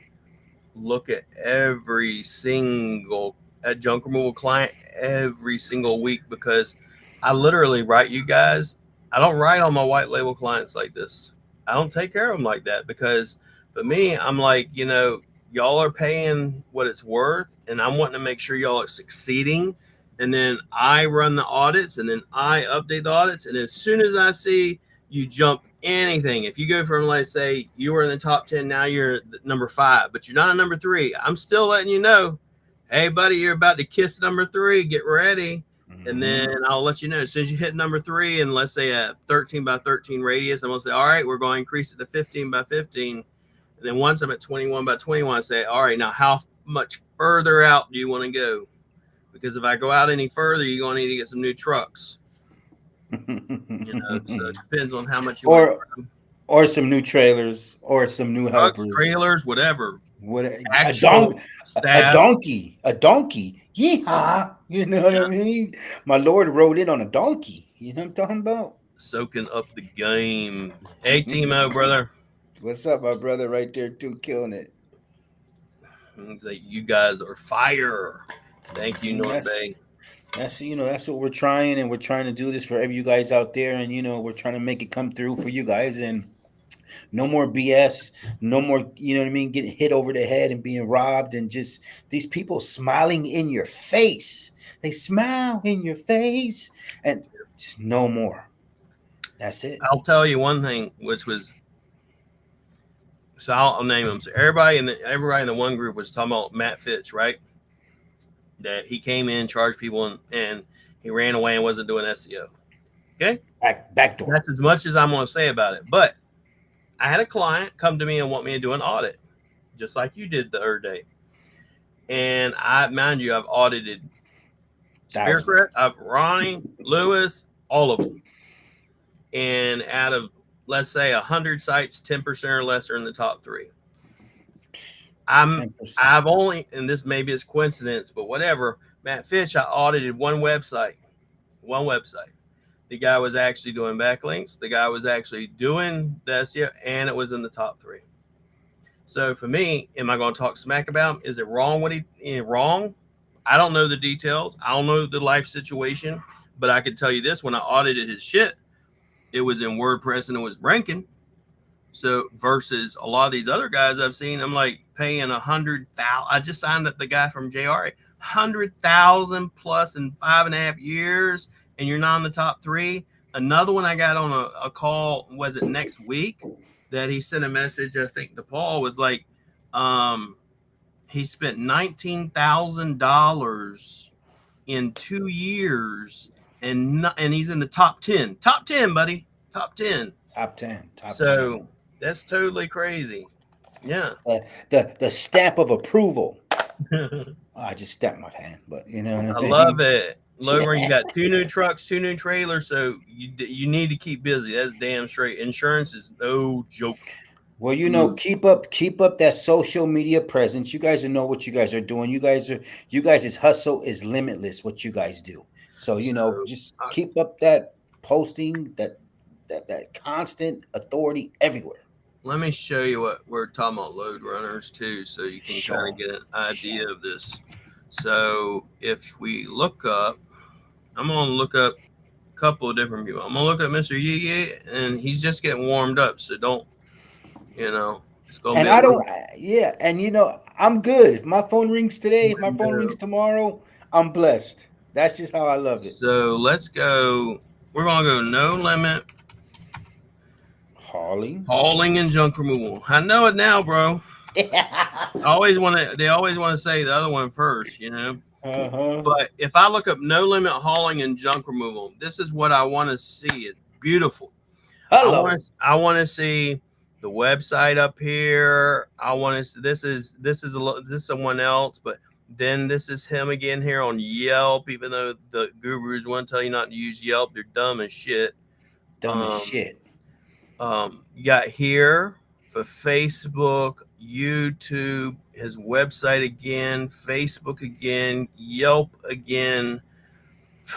look at every single junk removal client every single week, because I literally write you guys. I don't write on my white label clients like this. I don't take care of them like that, because for me, I'm like, y'all are paying what it's worth, and I'm wanting to make sure y'all are succeeding. And then I run the audits, and then I update the audits. And as soon as I see you jump anything, if you go from, let's say you were in the top 10, now you're number 5, but you're not a number 3, I'm still letting you know, hey buddy, you're about to kiss number 3, get ready. And then I'll let you know as soon as you hit number 3, and let's say a 13 by 13 radius, I'm gonna say, all right, we're going to increase it to 15 by 15. And then once I'm at 21 by 21, I say, all right, now how much further out do you want to go? Because if I go out any further, you're going to need to get some new trucks. So it depends on how much you want. Or some new trailers, or some new Trucks, helpers, trailers, whatever. a donkey. Yeehaw! You know what I mean? My Lord rode in on a donkey. You know what I'm talking about? Soaking up the game. Hey, Timo, brother. What's up, my brother? Right there, too, killing it. Like, you guys are fire. Thank you, North Bay. That's what we're trying, and we're trying to do this for every you guys out there, and we're trying to make it come through for you guys, and no more BS, no more, getting hit over the head and being robbed, and just these people smiling in your face. They smile in your face, and just no more. That's it. I'll tell you one thing, which was, so I'll name them. So everybody in the one group was talking about Matt Fitch, right? That he came in, charged people, and he ran away and wasn't doing SEO. Okay? Backdoor. That's as much as I'm going to say about it. But I had a client come to me and want me to do an audit, just like you did the other day. And mind you, I've audited Spearcrest, I've Ronnie, Lewis, all of them. And out of, let's say, 100 sites, 10% or less are in the top 3. I've only, and this maybe is coincidence, but whatever, Matt Fitch, I audited one website. The guy was actually doing backlinks. The guy was actually doing the SEO, and it was in the top 3. So for me, am I going to talk smack about him? Is it wrong what he wrong? I don't know the details. I don't know the life situation, but I can tell you this: when I audited his shit, it was in WordPress and it was ranking. So versus a lot of these other guys I've seen, I'm like paying 100,000. I just signed up the guy from JRA, 100,000 plus in 5.5 years, and you're not in the top 3. Another one I got on a call, was it next week, that he sent a message, I think to Paul, was like, he spent $19,000 in 2 years, and he's in the top 10. Top 10, buddy. Top 10. Top 10. So that's totally crazy. Yeah. The stamp of approval. I just stamped my hand, but you know what I mean? I love it. Logan, you got 2 new trucks, 2 new trailers, so you need to keep busy. That's damn straight. Insurance is no joke. Well, keep up that social media presence. You guys know what you guys are doing. You guys' hustle is limitless. What you guys do. So just keep up that posting, that constant authority everywhere. Let me show you what we're talking about, load runners too, so you can kind of get an idea of this. So if we look up, I'm going to look up a couple of different people. I'm going to look up Mr. Yeee, and he's just getting warmed up. So don't, it's going to be. And I don't, and I'm good. If my phone rings today, if my phone rings tomorrow, I'm blessed. That's just how I love it. So let's go. We're going to go no limit. Hauling and junk removal. I know it now, bro. They always want to say the other one first, But if I look up no limit hauling and junk removal, this is what I want to see. It's beautiful. Hello. I want to see the website up here. I want to. This is someone else, but then this is him again here on Yelp. Even though the gurus want to tell you not to use Yelp, they're dumb as shit. Dumb as shit. You got here for Facebook, YouTube, his website again, Facebook again, Yelp again.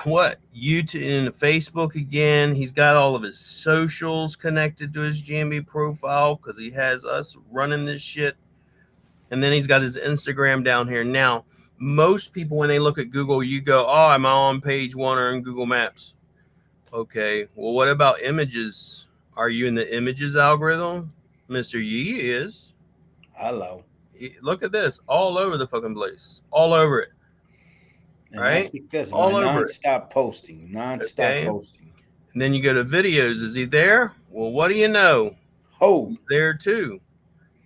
What? YouTube and Facebook again. He's got all of his socials connected to his GMB profile because he has us running this shit. And then he's got his Instagram down here. Now, most people, when they look at Google, you go, oh, I'm on page 1 or in Google Maps. Okay, well, what about images? Are you in the images algorithm? Mr. Yee is. Hello. Look at this, all over the fucking place, all over it. And right? that's because of all my over nonstop posting. Nonstop posting. And then you go to videos. Is he there? Well, what do you know? Oh, he's there too.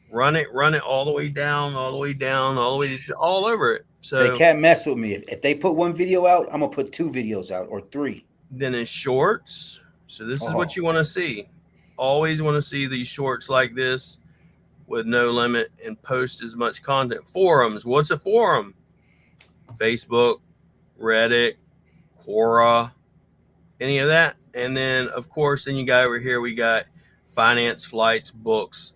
Run it all the way down, all the way down, all the way all over it. So they can't mess with me. If they put one video out, I'm gonna put 2 videos out or 3. Then it's shorts. So this is what you want to see. Always want to see these shorts like this with no limit and post as much content. Forums. What's a forum? Facebook, Reddit, Quora, any of that. And then of course, then you got over here, we got finance, flights, books.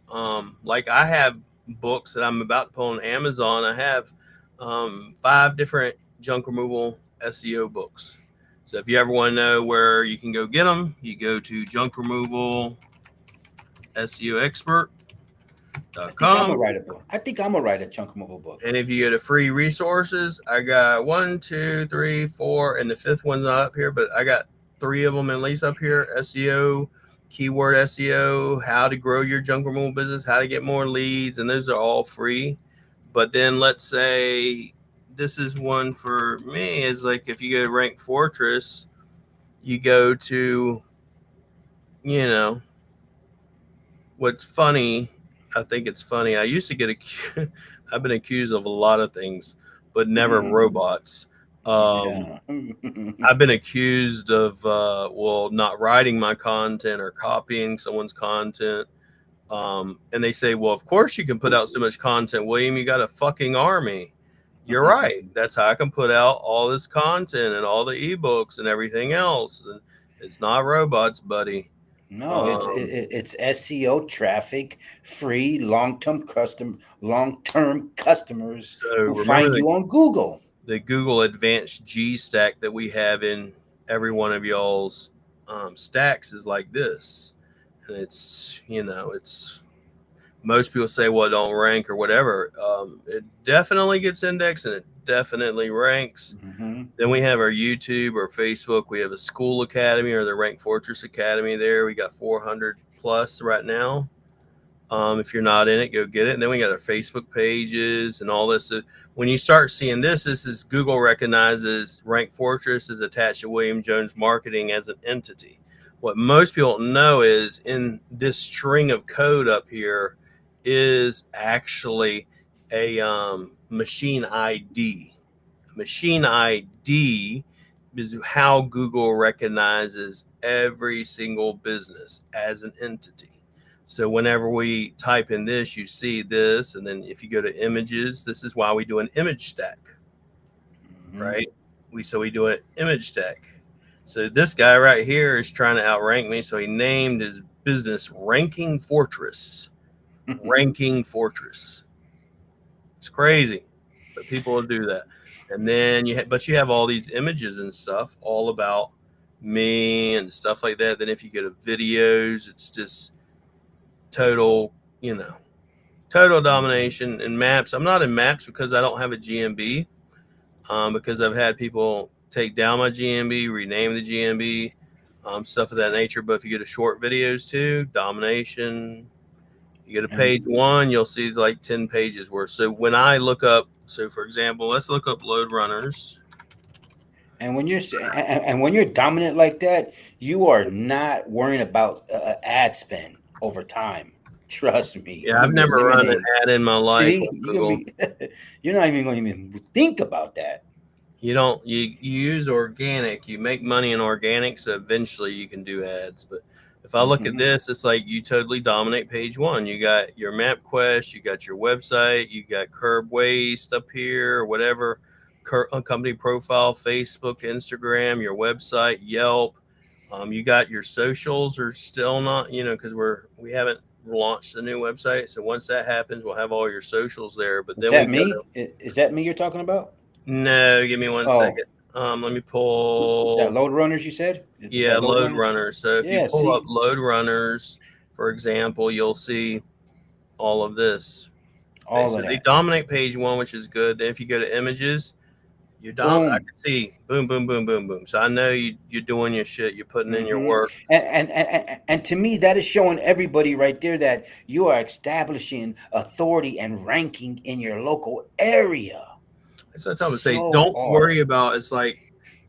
Like I have books that I'm about to put on Amazon. I have 5 different junk removal SEO books. So if you ever want to know where you can go get them, you go to junk removal SEO expert. I think I'm gonna write a book. I think I'm gonna write a junk removal book. And if you go to free resources, I got 1, 2, 3, 4, and the 5th one's not up here, but I got 3 of them at least up here. SEO, keyword SEO, how to grow your junk removal business, how to get more leads, and those are all free. But then let's say this is one for me, is like if you go to Rank Fortress, you go to, you know, what's funny. I think it's funny. I used to get I've been accused of a lot of things, but never robots. I've been accused of not writing my content or copying someone's content. And they say, well, of course you can put out so much content, William. You got a fucking army. You're right. That's how I can put out all this content and all the ebooks and everything else. And it's not robots, buddy. No, it's SEO traffic, free long-term customers who find you on Google. The Google Advanced G stack that we have in every one of y'all's stacks is like this, and it's, you know, it's, most people say, well, it don't rank or whatever. It definitely gets indexed and it definitely ranks. Then we have our YouTube or Facebook. We have a school academy or the Rank Fortress Academy there. We got 400 plus right now. If you're not in it, go get it. And then we got our Facebook pages and all this. So when you start seeing this, this is Google recognizes Rank Fortress is attached to William Jones Marketing as an entity. What most people don't know is in this string of code up here is actually a machine ID. Machine ID is how Google recognizes every single business as an entity. So whenever we type in this, you see this. And then if you go to images, this is why we do an image stack, right? We do an image stack. So this guy right here is trying to outrank me. So he named his business Ranking Fortress. Ranking Fortress. It's crazy, but people will do that. And then you have all these images and stuff all about me and stuff like that. Then if you go to videos, it's just total, you know, total domination. And maps, I'm not in maps because I don't have a GMB, because I've had people take down my GMB, rename the GMB, stuff of that nature. But if you go to short videos too, domination. You go to page 1, you'll see like 10 pages worth. So when I look up, so for example, let's look up load runners. And when you're dominant like that, you are not worrying about ad spend over time. Trust me. Yeah, I've never run an ad in my life. See, you're not even going to even think about that. You don't. You use organic. You make money in organic, so eventually you can do ads. But If I look at this, it's like you totally dominate page one. You got your MapQuest, you got your website, you got curb waste up here, or whatever, company profile, Facebook, Instagram, your website, Yelp. You got your socials are still not, because we haven't launched a new website. So once that happens, we'll have all your socials there. But Is then that we me? Is that me you're talking about? no, give me one Oh, second. Let me is pull. that load runners you said? Is Yeah, that load load runners? runners. So if you Yeah, pull up see, load runners, for example, you'll see all of this. all So of they that. dominate page one, which is good. Then if you go to images, I Boom. can see boom, boom, boom, boom, boom. So I know you're doing your shit. You're putting in your Hmm. work. And to me, that is showing everybody right there that you are establishing authority and ranking in your local area. So I tell them to say, So don't worry hard. about. It's like,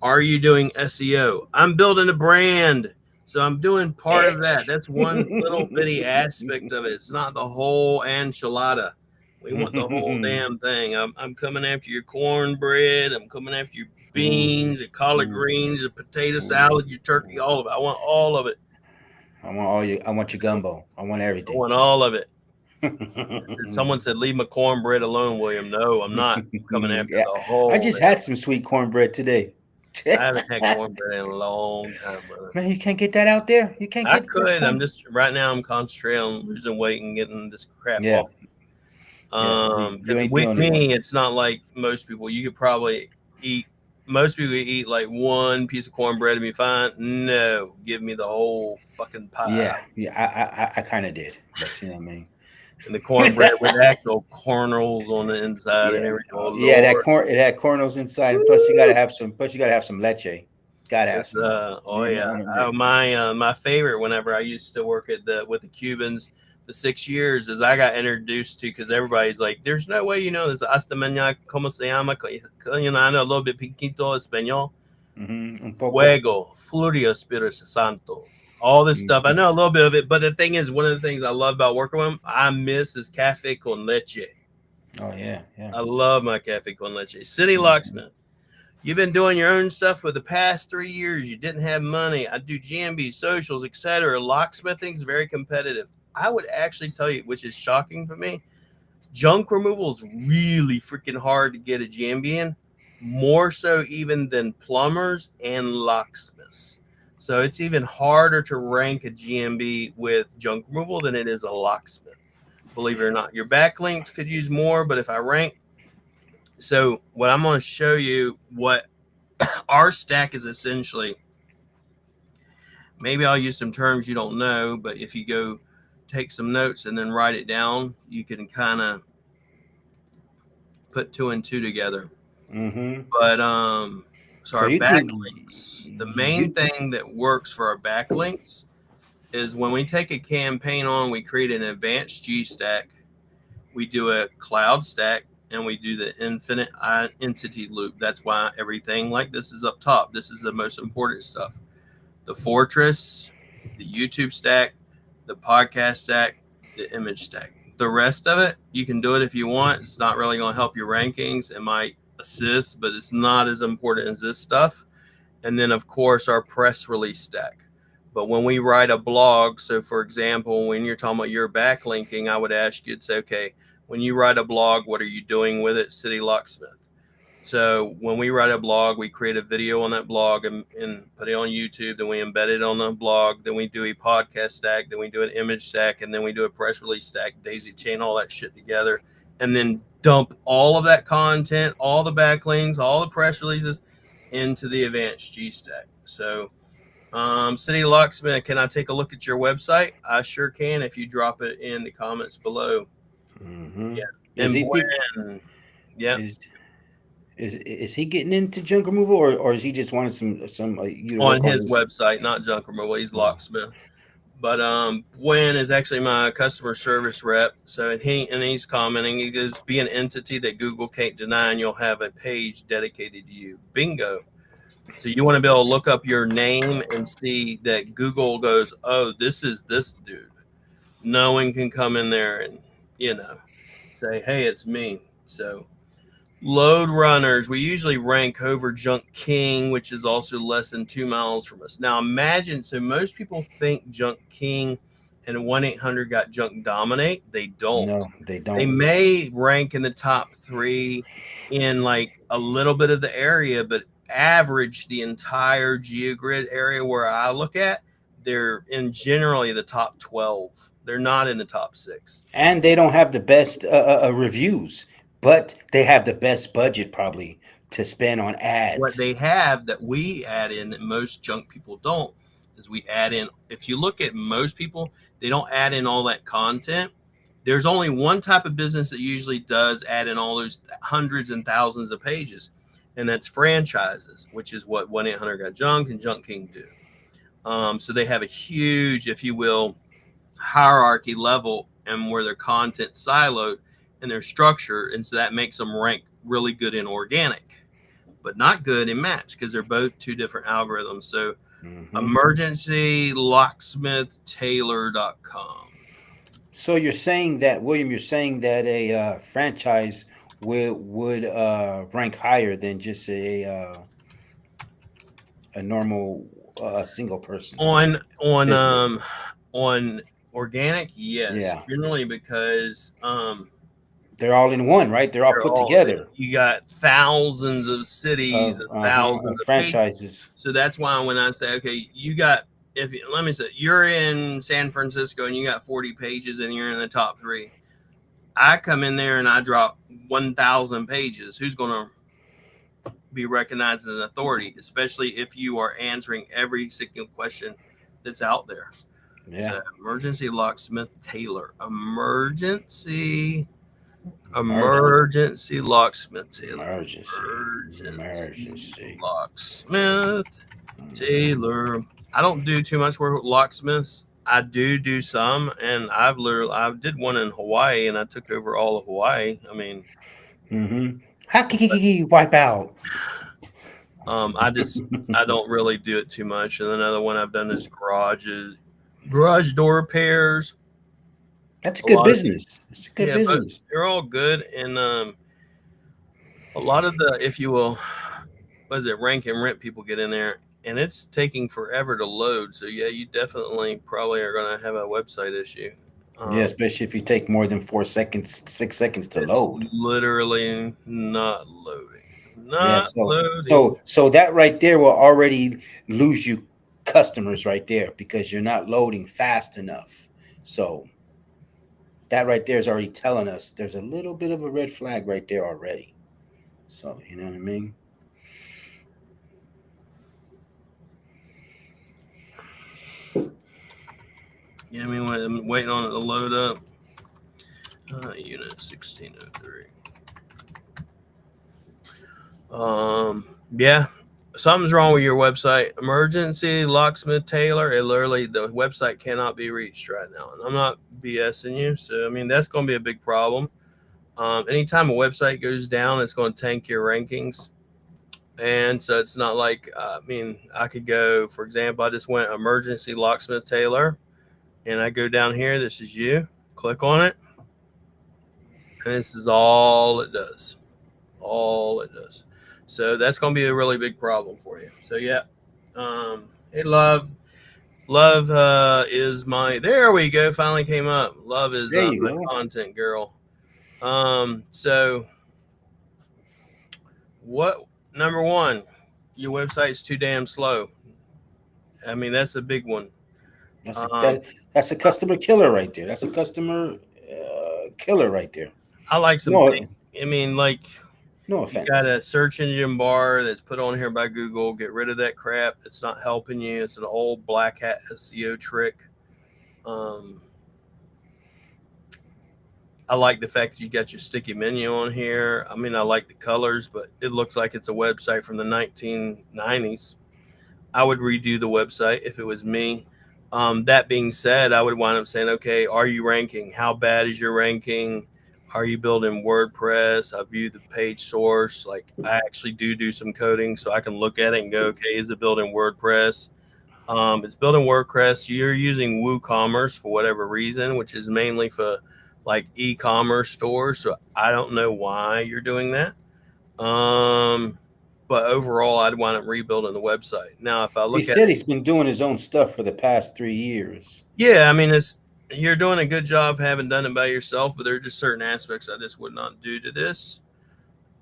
are you doing SEO? I'm building a brand. So I'm doing part of that. That's one little bitty aspect of it. It's not the whole enchilada. We want the whole damn thing. I'm coming after your cornbread. I'm coming after your beans, your collard greens, your potato salad, your turkey, all of it. I want all of it. I want all you. I want your gumbo. I want I everything. want all of it. Someone said, leave my cornbread alone, William. No, I'm not. I'm coming after Yeah, the I whole just damn. had some sweet cornbread today. I haven't had cornbread in a long time, brother. Man, you can't get that out there. You can't I get fresh could. I'm corn. just right now. I'm concentrating on losing weight and getting this crap Yeah, off. yeah. You Because ain't the with only one. me, it's not like most people. You could probably eat. Most people eat like one piece of cornbread and be fine. No, give me the whole fucking pie. Yeah. I kind of did, but you know what I mean. And the cornbread with actual kernels on the inside and Yeah, everything. Oh yeah. That Lord. corn. It had cornels inside, and plus you gotta have some. Plus you gotta have some leche. Gotta have It's some of it. oh yeah. My favorite whenever I used to work at with the Cubans, the 6 years is I got introduced to because everybody's like, there's no way this hasta mañana como se llama, I know a little bit piquito español. Un poco. Fuego, Furio Espiritu Santo. All this stuff. I Mhm. know a little bit of it, but the thing is, one of the things I love about working with them, I miss is cafe con leche. Oh yeah, yeah. I love my cafe con leche. City Mhm. locksmith. You've been doing your own stuff for the past 3 years. You didn't have money. I do GMB, socials, etc. Locksmithing is very competitive. I would actually tell you, which is shocking for me, junk removal is really freaking hard to get a GMB in, more so even than plumbers and locksmiths. So it's even harder to rank a GMB with junk removal than it is a locksmith. Believe it or not, your backlinks could use more, but if I rank, so what I'm going to show you what our stack is essentially, maybe I'll use some terms you don't know, but if you go take some notes and then write it down, you can kind of put two and two together. Mm-hmm. But so So our you think backlinks, the main thing that works for our backlinks is when we take a campaign on, we create an advanced G stack, we do a cloud stack, and we do the infinite entity loop. That's why everything like this is up top. This is the most important stuff. The fortress, the YouTube stack, the podcast stack, the image stack. The rest of it, you can do it if you want. It's not really going to help your rankings. It might assist, but it's not as important as this stuff. And then, of course, our press release stack. But when we write a blog, so for example, when you're talking about your backlinking, I would ask you to say, okay, when you write a blog, what are you doing with it, City Locksmith? So when we write a blog, we create a video on that blog and put it on YouTube. Then we embed it on the blog. Then we do a podcast stack. Then we do an image stack. And then we do a press release stack, daisy chain all that shit together. And then dump all of that content, all the backlinks, all the press releases into the advanced G stack. So City Locksmith, can I take a look at your website? I sure can if you drop it in the comments below. Mm-hmm. Yeah. Is And he think? yeah. Is he getting into junk removal, or is he just wanting some you to On work on his his? website, not junk removal. He's locksmith. But Gwen is actually my customer service rep. So he's commenting. He goes, "Be an entity that Google can't deny, and you'll have a page dedicated to you." Bingo. So you want to be able to look up your name and see that Google goes, "Oh, this is this dude." No one can come in there and say, "Hey, it's me." So Load runners, we usually rank over Junk King, which is also less than 2 miles from us. Now imagine, so most people think Junk King and 1-800 got junk dominate. They don't. No, they They don't. may rank in the top 3 in like a little bit of the area, but average the entire geogrid area where I look at, they're in generally the top 12. They're not in the top 6. And they don't have the best reviews, but they have the best budget probably to spend on What ads. they have that we add in that most junk people don't is we add in, if you look at most people, they don't add in all that content. There's only one type of business that usually does add in all those hundreds and thousands of pages, and that's franchises, which is what 1-800 Got Junk and Junk King do. So they have a huge, if you will, hierarchy level and where their content siloed and their structure, and so that makes them rank really good in organic, but not good in match because they're both 2 different algorithms. So emergencylocksmithtailor.com. So you're saying that, William, you're saying that a franchise would rank higher than just a normal single person on business. on organic, yes, Yeah, generally because they're all in one, right? They're all they're put all, together you got thousands of cities of and thousands of pages. franchises. So that's why when I say, okay, you got, if let me say you're in San Francisco and you got 40 pages and you're in the top 3, I come in there and I drop 1,000 pages. Who's going to be recognized as an authority, especially if you are answering every single question that's out there? Yeah. So emergency locksmith Taylor, emergency locksmith Taylor, Emergency. locksmith Taylor. I don't do too much work with locksmiths. I do some, and I did one in Hawaii, and I took over all of Hawaii. I mean, How can you wipe out? I don't really do it too much. And another one I've done is garage door repairs. That's a good business. It's a good But business. they're all good, and a lot of the, if you will, what is it, rank and rent people get in there, and it's taking forever to load. So yeah, you definitely probably are going to have a website issue. Yeah, especially if you take more than 6 seconds to load. Literally not loading. Yeah, so that right there will already lose you customers right there because you're not loading fast enough. So that right there is already telling us there's a little bit of a red flag right there already. So you know what I mean? Yeah, I mean, I'm waiting on it to load up. Unit 1603. Yeah, something's wrong with your website. Emergency locksmith Taylor. It literally, the website cannot be reached right now, and I'm not BSing you. So I mean, that's going to be a big problem. Anytime a website goes down, it's going to tank your rankings. And so it's not like, I mean, I could go, for example, I just went emergency locksmith Taylor, and I go down here. This is you. Click on it. And this is all it does. All it does. So that's going to be a really big problem for you. So yeah. Hey, Love is my, there we go. Finally came up. Love is my content girl. So what, number one, your website's too damn slow. I mean, that's a big one. That's a customer killer right there. That's a customer killer right there. I like some things. I mean, like, no offense. You got a search engine bar that's put on here by Google. Get rid of that crap. It's not helping you. It's an old black hat SEO trick. I like the fact that you got your sticky menu on here. I mean, I like the colors, but it looks like it's a website from the 1990s. I would redo the website if it was me. That being said, I would wind up saying, okay, are you ranking? How bad is your ranking? Are you building WordPress? I view the page source. Like, I actually do some coding so I can look at it and go, okay, is it building WordPress? It's building WordPress. You're using WooCommerce for whatever reason, which is mainly for like e-commerce stores. So I don't know why you're doing that. But overall, I'd wind up rebuilding the website. Now, if I He look at said he's been doing his own stuff for the past 3 years. yeah, I mean, you're doing a good job having done it by yourself, but there are just certain aspects I just would not do to this.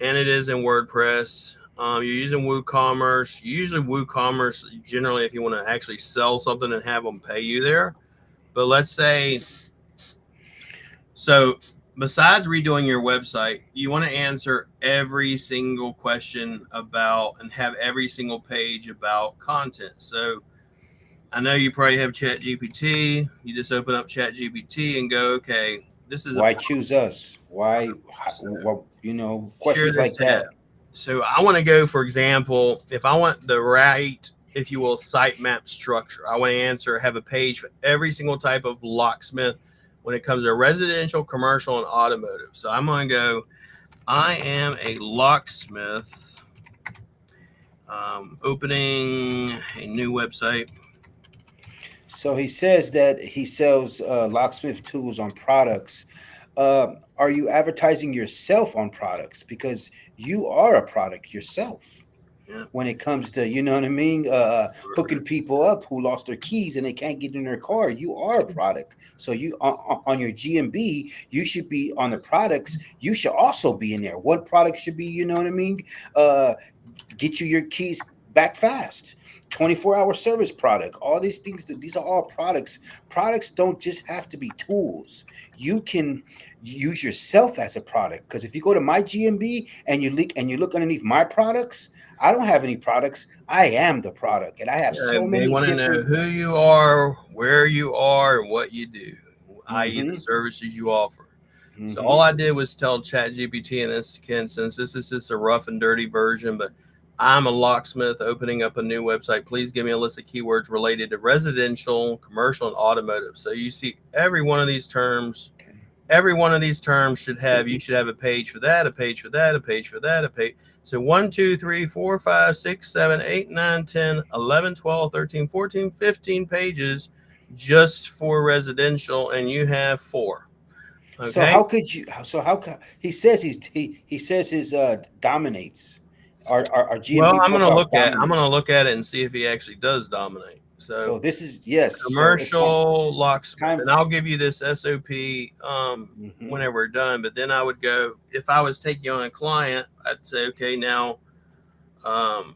And it is in WordPress. You're using WooCommerce. Usually, WooCommerce, generally, if you want to actually sell something and have them pay you there. But let's say, so besides redoing your website, you want to answer every single question about and have every single page about content. So I know you probably have Chat GPT. You just open up Chat GPT and go, okay, this is Why choose us? Why, you know, share questions this like tab. that. So I want to go, for example, if I want the right, if you will, sitemap structure, I want to have a page for every single type of locksmith when it comes to residential, commercial, and automotive. So I'm going to go, I am a locksmith, opening a new website. So he says that he sells locksmith tools on products. Are you advertising yourself on products? Because you are a product yourself. Yeah. When it comes to, you know what I mean, hooking people up who lost their keys and they can't get in their car, you are a product. So you on your GMB, you should be on the products. You should also be in there. One product should be, you know what I mean, get you your keys back fast. 24-hour service product. All these things, these are all products. Products don't just have to be tools. You can use yourself as a product. Because if you go to my GMB and you look underneath my products, I don't have any products. I am the product, and I have so They many want to know different. who you are, where you are, and what you do, i.e., the Mhm, services you offer. So all mhm. I did was tell ChatGPT in this instance, this is just a rough and dirty version, but I'm a locksmith opening up a new website. Please give me a list of keywords related to residential, commercial, and automotive. So you see every one of these terms. Every one of these terms should have, you should have a page for that, a page for that, a page for that, a page. So 1, 2, 3, 4, 5, 6, 7, 8, 9, 10, 11, 12, 13, 14, 15 pages just for residential, and you have 4. So Okay. how could you? So how he says he says his dominates. Our Well, GMB profile I'm gonna dominates. look at it and see if he actually does dominate. So So this is yes. So commercial it's locksmith, time. and I'll give you this SOP Mhm. whenever we're done. But then I would go, if I was taking on a client, I'd say, okay, now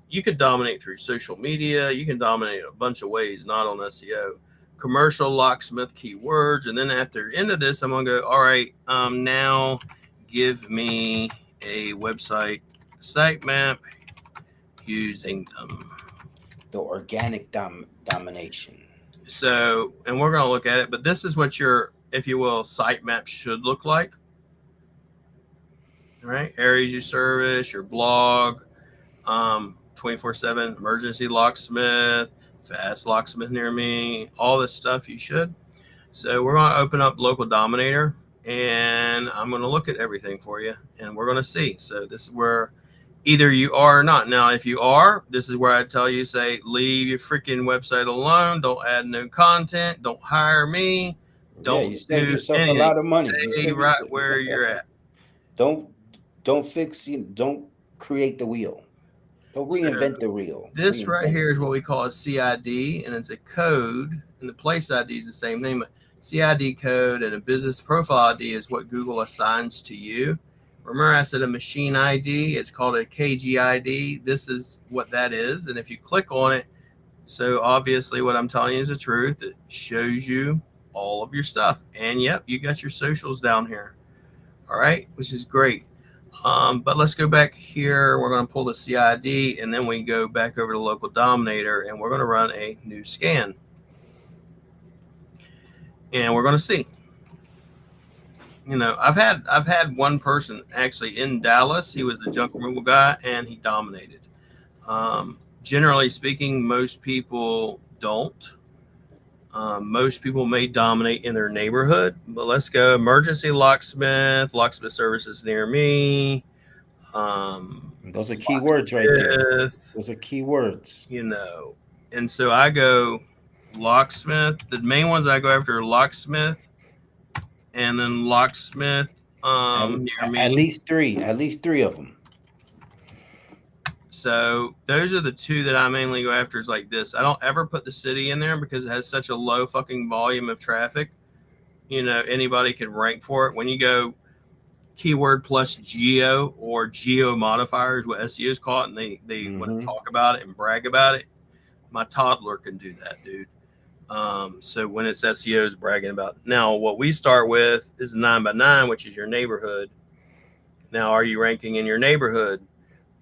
you could dominate through social media. You can dominate a bunch of ways, not on SEO. Commercial locksmith keywords, and then after end of this, I'm gonna go. All right, now give me a website sitemap using them. The organic domination. So, and we're gonna look at it, but this is what your, if you will, sitemap should look like. All right, areas you service, your blog, 24/7 emergency locksmith, fast locksmith near me, all this stuff you should. So we're going to open up local dominator, and I'm going to look at everything for you, and we're going to see. So this is where either you are or not. Now, if you are, this is where I tell you, say, leave your freaking website alone. Don't add new content. Don't hire me. Yeah, Don't you saved do yourself a anything. lot of money. You Stay saved right yourself. where you're at. don't don't fix. Don't create the wheel. Don't So reinvent the wheel. this right Reinvent here the is what wheel. we call a CID, and it's a code, and the place ID is the same thing, but CID code and a business profile ID is what Google assigns to you. Remember I said a machine ID, it's called a KGID. This is what that is, and if you click on it, so obviously what I'm telling you is the truth. It shows you all of your stuff, and yep, you got your socials down here. All right, which is great. But let's go back here. We're going to pull the CID, and then we go back over to local dominator, and we're going to run a new scan. And we're going to see. You know, I've had one person actually in Dallas. He was a junk removal guy, and he dominated. Generally speaking, most people don't. Most people may dominate in their neighborhood, but let's go emergency locksmith services near me. Those are key words right there. Locksmith, Those are key words. you know, and so I go locksmith. The main ones I go after are locksmith, and then locksmith At, near at me. least three. At least three of them. So those are the two that I mainly go after is like this. I don't ever put the city in there because it has such a low fucking volume of traffic. You know, anybody can rank for it. When you go keyword plus geo or geo modifiers, what SEOs call it, and they want to talk about it and brag about it, my toddler can do that, dude. So when it's SEOs bragging about it. Now, what we start with is 9x9, which is your neighborhood. Now, are you ranking in your neighborhood?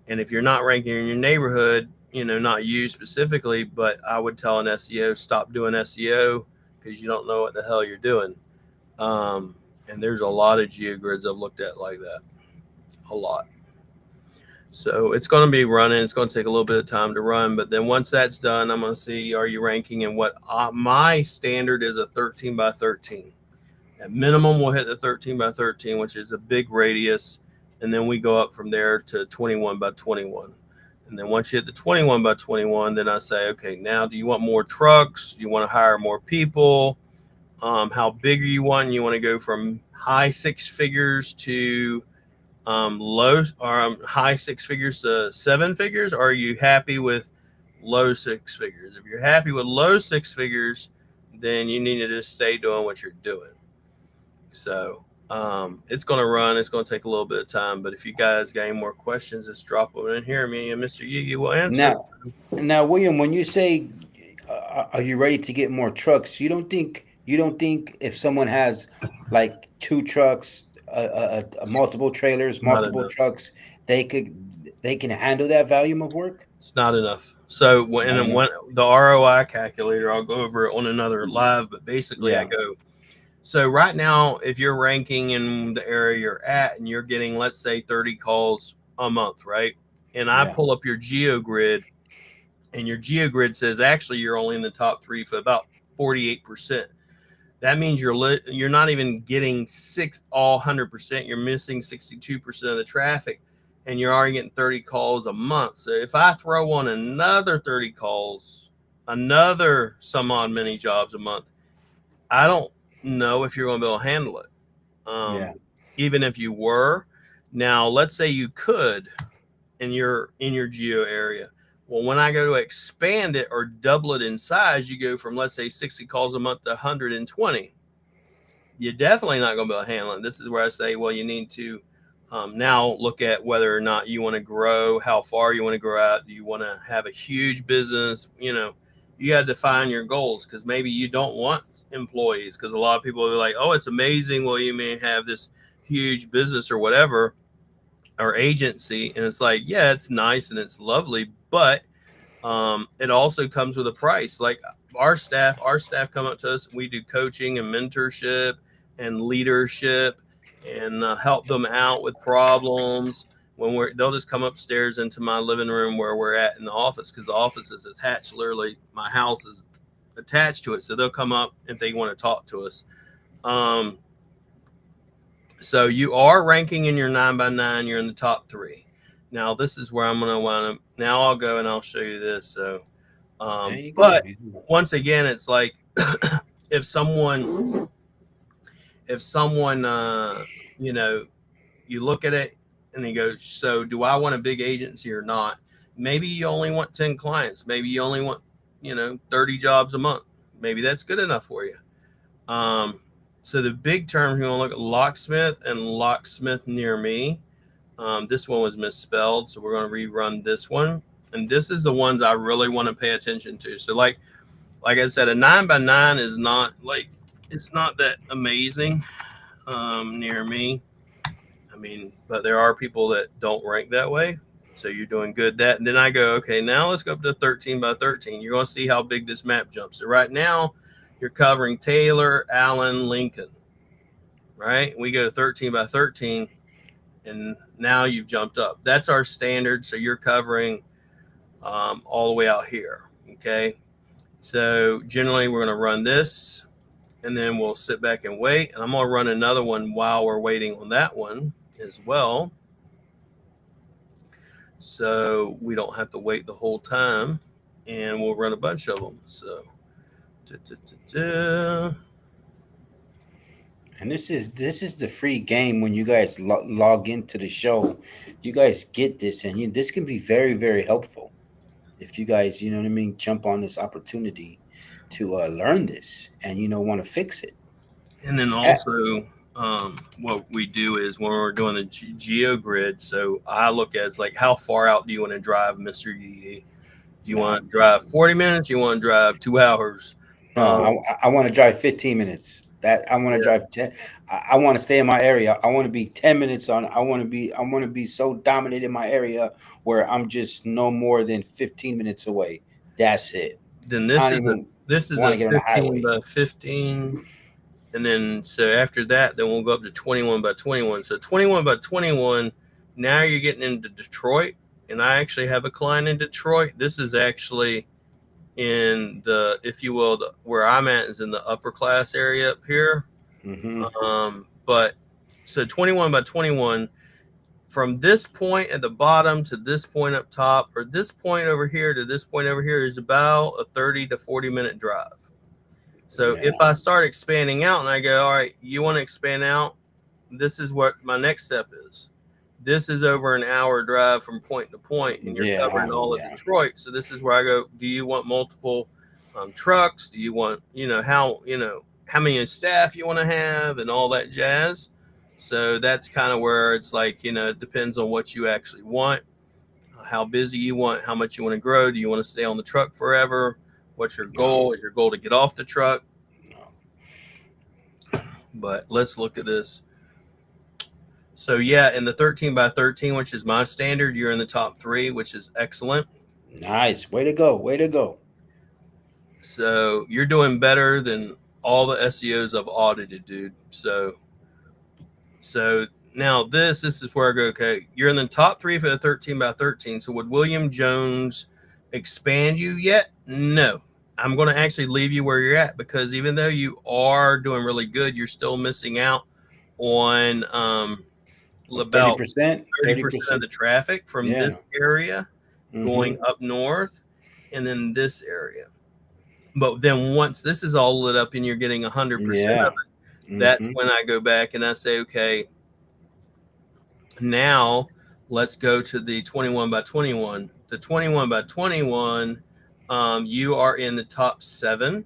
And if you're not ranking in your neighborhood, you know, not you specifically, but I would tell an SEO, stop doing SEO because you don't know what the hell you're doing. And there's a lot of geogrids I've looked at like that, a lot. So it's going to be running. It's going to take a little bit of time to run, but then once that's done, I'm going to see, are you ranking in what my standard is a 13x13. At minimum, we'll hit the 13x13, which is a big radius. And then we go up from there to 21x21. And then once you hit the 21x21, then I say, okay, now do you want more trucks? Do you want to hire more people? How big are you want? You want to go from high six figures to low or high six figures to seven figures? Or are you happy with low six figures? If you're happy with low six figures, then you need to just stay doing what you're doing. So it's going to run. It's going to take a little bit of time. But if you guys got any more questions, just drop them in here. Me and Mr. Yeee will answer. Now, William, when you say, "Are you ready to get more trucks?" You don't think if someone has like 2 trucks, multiple trailers, multiple trucks, they can handle that volume of work? It's not enough. So when the ROI calculator, I'll go over it on another live. But basically, I go. So right now, if you're ranking in the area you're at and you're getting, let's say, 30 calls a month, right? And I pull up your GeoGrid, and your GeoGrid says actually you're only in the top 3 for about 48%. That means you're not even getting 100%. You're missing 62% of the traffic, and you're already getting 30 calls a month. So if I throw on another 30 calls, another some odd many jobs a month, I don't know if you're going to be able to handle it. Even if you were. Now, let's say you could in your geo area. Well, when I go to expand it or double it in size, you go from, let's say, 60 calls a month to 120. You're definitely not going to be able to handle it. This is where I say, well, you need to now look at whether or not you want to grow, how far you want to grow out. Do you want to have a huge business? You know, you got to define your goals, because maybe you don't want employees, because a lot of people are like, oh, it's amazing. Well, you may have this huge business or whatever, or agency. And it's like, yeah, it's nice and it's lovely, but it also comes with a price. Like our staff come up to us. We do coaching and mentorship and leadership and help them out with problems. They'll just come upstairs into my living room where we're at in the office, because the office is attached. Literally, my house is attached to it. So they'll come up if they want to talk to us. So you are ranking in your 9x9. You're in the top 3. Now, this is where I'm going to want to. Now I'll go and I'll show you this. So, but once again, it's like if someone, you know, you look at it and you go, so do I want a big agency or not? Maybe you only want 10 clients. Maybe you only want, 30 jobs a month. Maybe that's good enough for you. So the big term, you want to look at locksmith and locksmith near me. This one was misspelled, so we're going to rerun this one. And this is the ones I really want to pay attention to. So like I said, a 9x9 is not like, it's not that amazing near me. I mean, but there are people that don't rank that way. So you're doing good. And then I go, okay, now let's go up to 13x13. You're going to see how big this map jumps. So right now you're covering Taylor, Allen, Lincoln, right? We go to 13x13 and now you've jumped up. That's our standard. So you're covering all the way out here. Okay. So generally we're going to run this and then we'll sit back and wait. And I'm going to run another one while we're waiting on that one as well. So we don't have to wait the whole time, and we'll run a bunch of them. So, And this is the free game when you guys log into the show. You guys get this, and this can be very, very helpful if you guys, you know what I mean, jump on this opportunity to learn this and want to fix it. And then Eh, also, what we do is when we're doing the geo grid. So I look at it's like, how far out do you want to drive, Mister Yee? Do you no, want to drive 40 minutes? You want to drive 2 hours? no, I want to drive 15 minutes. That I want to Yeah. drive 10. I want to stay in my area. I want to be 10 minutes on. I want to be so dominant in my area where I'm just no more than 15 minutes away. That's it. Then I this don't is a even this is want a to get on the 15 highway. by 15. And then so after that, then we'll go up to 21 by 21. So 21 by 21, now you're getting into Detroit. And I actually have a client in Detroit. This is actually in the, if you will, where I'm at is in the upper class area up here. Hmm. But so 21 by 21, from this point at the bottom to this point up top, or this point over here to this point over here, is about a 30 to 40-minute drive. So Yeah. if I start expanding out and I go, all right, you want to expand out? This is what my next step is. This is over an hour drive from point to point, and you're covering all of Yeah. Detroit. So this is where I go, do you want multiple trucks? Do you want, how many staff you want to have and all that jazz? So that's kind of where it's like, it depends on what you actually want, how busy you want, how much you want to grow. Do you want to stay on the truck forever? What's your goal? Is your goal to get off the truck? But let's look at this. So yeah, in the 13 by 13, which is my standard, you're in the top 3, which is excellent. Nice. Way to go. Way to go. So you're doing better than all the SEOs I've audited, dude. So now this is where I go, okay, you're in the top 3 for the 13 by 13. So would William Jones expand you yet? No. I'm going to actually leave you where you're at, because even though you are doing really good, you're still missing out on about 30%. 30% of the traffic from Yeah. this area going Mm-hmm. up north, and then this area. But then once this is all lit up and you're getting 100% Yeah. of it, that's Mm-hmm. when I go back and I say, okay, now let's go to the 21 by 21. The 21 by 21, you are in the top 7.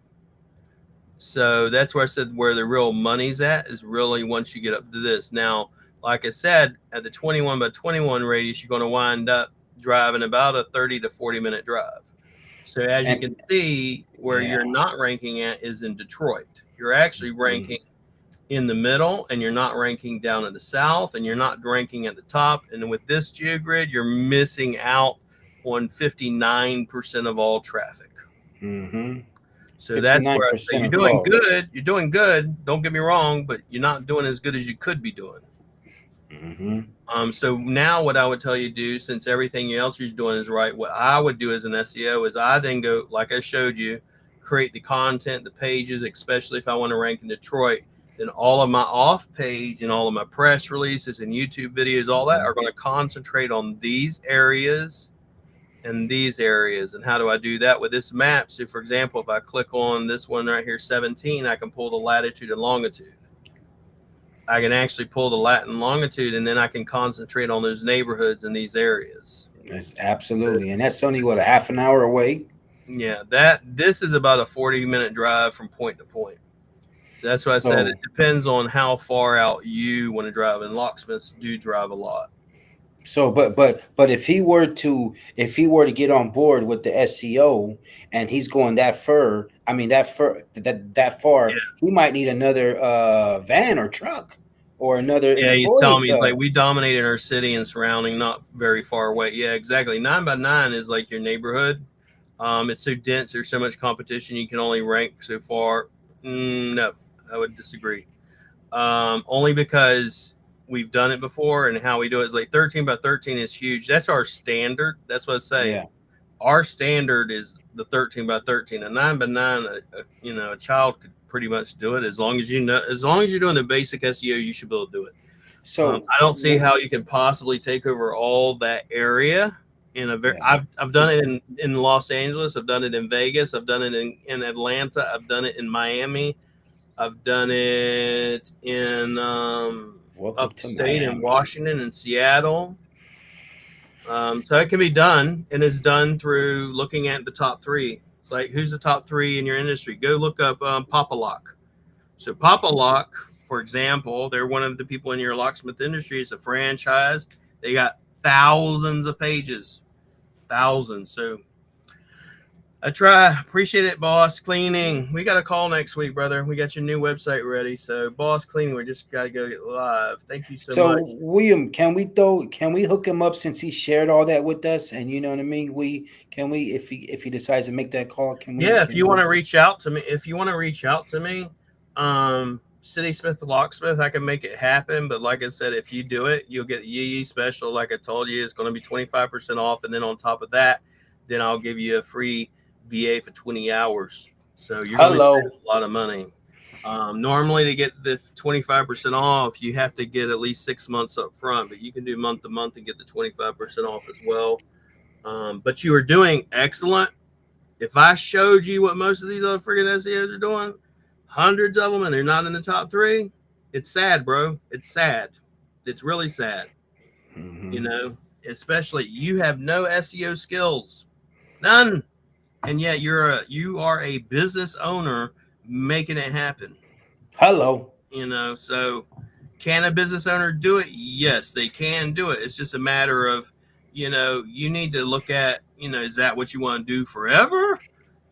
So that's where I said where the real money's at is really once you get up to this. Now, like I said, at the 21 by 21 radius, you're going to wind up driving about a 30 to 40-minute drive. So as you can see, where Yeah. you're not ranking at is in Detroit. You're actually ranking in the middle, and you're not ranking down in the south, and you're not ranking at the top. And with this geogrid, you're missing out on 59% of all traffic. Mm-hmm. So that's where I say 59% you're of doing calls. good. You're doing good. Don't get me wrong, but you're not doing as good as you could be doing. Mm-hmm. So now what I would tell you to do, since everything else you're doing is right, what I would do as an SEO is I then go, like I showed you, create the content, the pages, especially if I want to rank in Detroit. Then all of my off page and all of my press releases and YouTube videos, all that are going to concentrate on these areas and these areas. And how do I do that with this map? So for example, if I click on this one right here, 17, I can pull the latitude and longitude. I can actually pull the lat and longitude, and then I can concentrate on those neighborhoods in these areas. That's absolutely. And that's only, what, a half an hour away? Yeah, this is about a 40-minute drive from point to point. So that's what I said. It depends on how far out you want to drive, and locksmiths do drive a lot. So, but if he were to get on board with the SEO and he's going that far, that far, Yeah. he might need another van or truck or another Yeah, he's employee. telling me, he's like, we dominate in our city and surrounding, not very far away. Yeah, exactly. 9 by 9 is like your neighborhood. It's so dense. There's so much competition. You can only rank so far. No, I would disagree. Only because we've done it before, and how we do it is like 13 by 13 is huge. That's our standard. That's what I say. Yeah. Our standard is the 13 by 13. A 9 by 9, a child could pretty much do it as long as you're doing the basic SEO. You should be able to do it. So I don't see how you can possibly take over all that area. I've done it in Los Angeles. I've done it in Vegas. I've done it in Atlanta. I've done it in Miami. I've done it in Welcome to upstate in Miami. Washington and Seattle. So it can be done, and it's done through looking at the top 3. It's like, who's the top 3 in your industry? Go look up Papa Lock. So Papa Lock, for example, they're one of the people in your locksmith industry. It's a franchise. They got thousands of pages, thousands. So I try. Appreciate it, Boss Cleaning. We got a call next week, brother. We got your new website ready. So Boss Cleaning, we just got to go get live. Thank you so much. So William, can we hook him up since he shared all that with us? And you know what I mean? If he decides to make that call, can we? Yeah, if you want to reach out to me, City Smith the Locksmith, I can make it happen. But like I said, if you do it, you'll get Yeee special. Like I told you, it's going to be 25% off, and then on top of that, then I'll give you a free VA for 20 hours. So you're going to spend a lot of money. Normally, to get the 25% off, you have to get at least 6 months up front, but you can do month to month and get the 25% off as well. But you are doing excellent. If I showed you what most of these other freaking SEOs are doing, hundreds of them, and they're not in the top 3, it's sad, bro. It's sad. It's really sad. Mm-hmm. You know, especially you have no SEO skills, none, and yet you are a business owner making it happen. Hello. You know, so can a business owner do it? Yes, they can do it. It's just a matter of, you know, you need to look at, you know, is that what you want to do forever?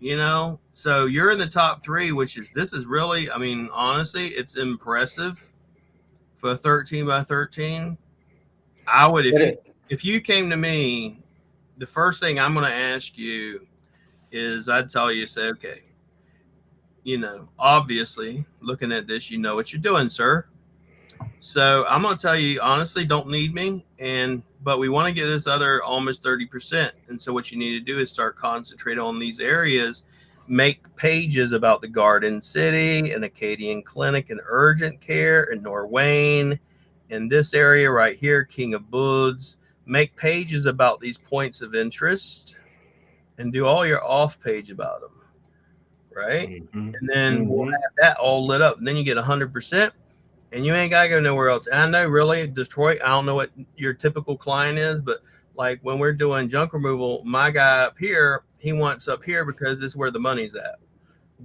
You know, so you're in the top 3, this is really, I mean, honestly, it's impressive for a 13 by 13. I would, if you came to me, the first thing I'm going to ask you is I'd tell you, say, okay, you know, obviously looking at this, you know what you're doing, sir. So I'm going to tell you, honestly, don't need me. But we want to get this other almost 30%. And so what you need to do is start concentrating on these areas, make pages about the Garden City and Acadian Clinic and urgent care in Norwayne, in this area right here, King of Boods. Make pages about these points of interest and do all your off page about them. Right. Mm-hmm. And then we'll have that all lit up. And then you get 100%. And you ain't got to go nowhere else. And I know, really, Detroit, I don't know what your typical client is, but like when we're doing junk removal, my guy up here, he wants up here because this is where the money's at.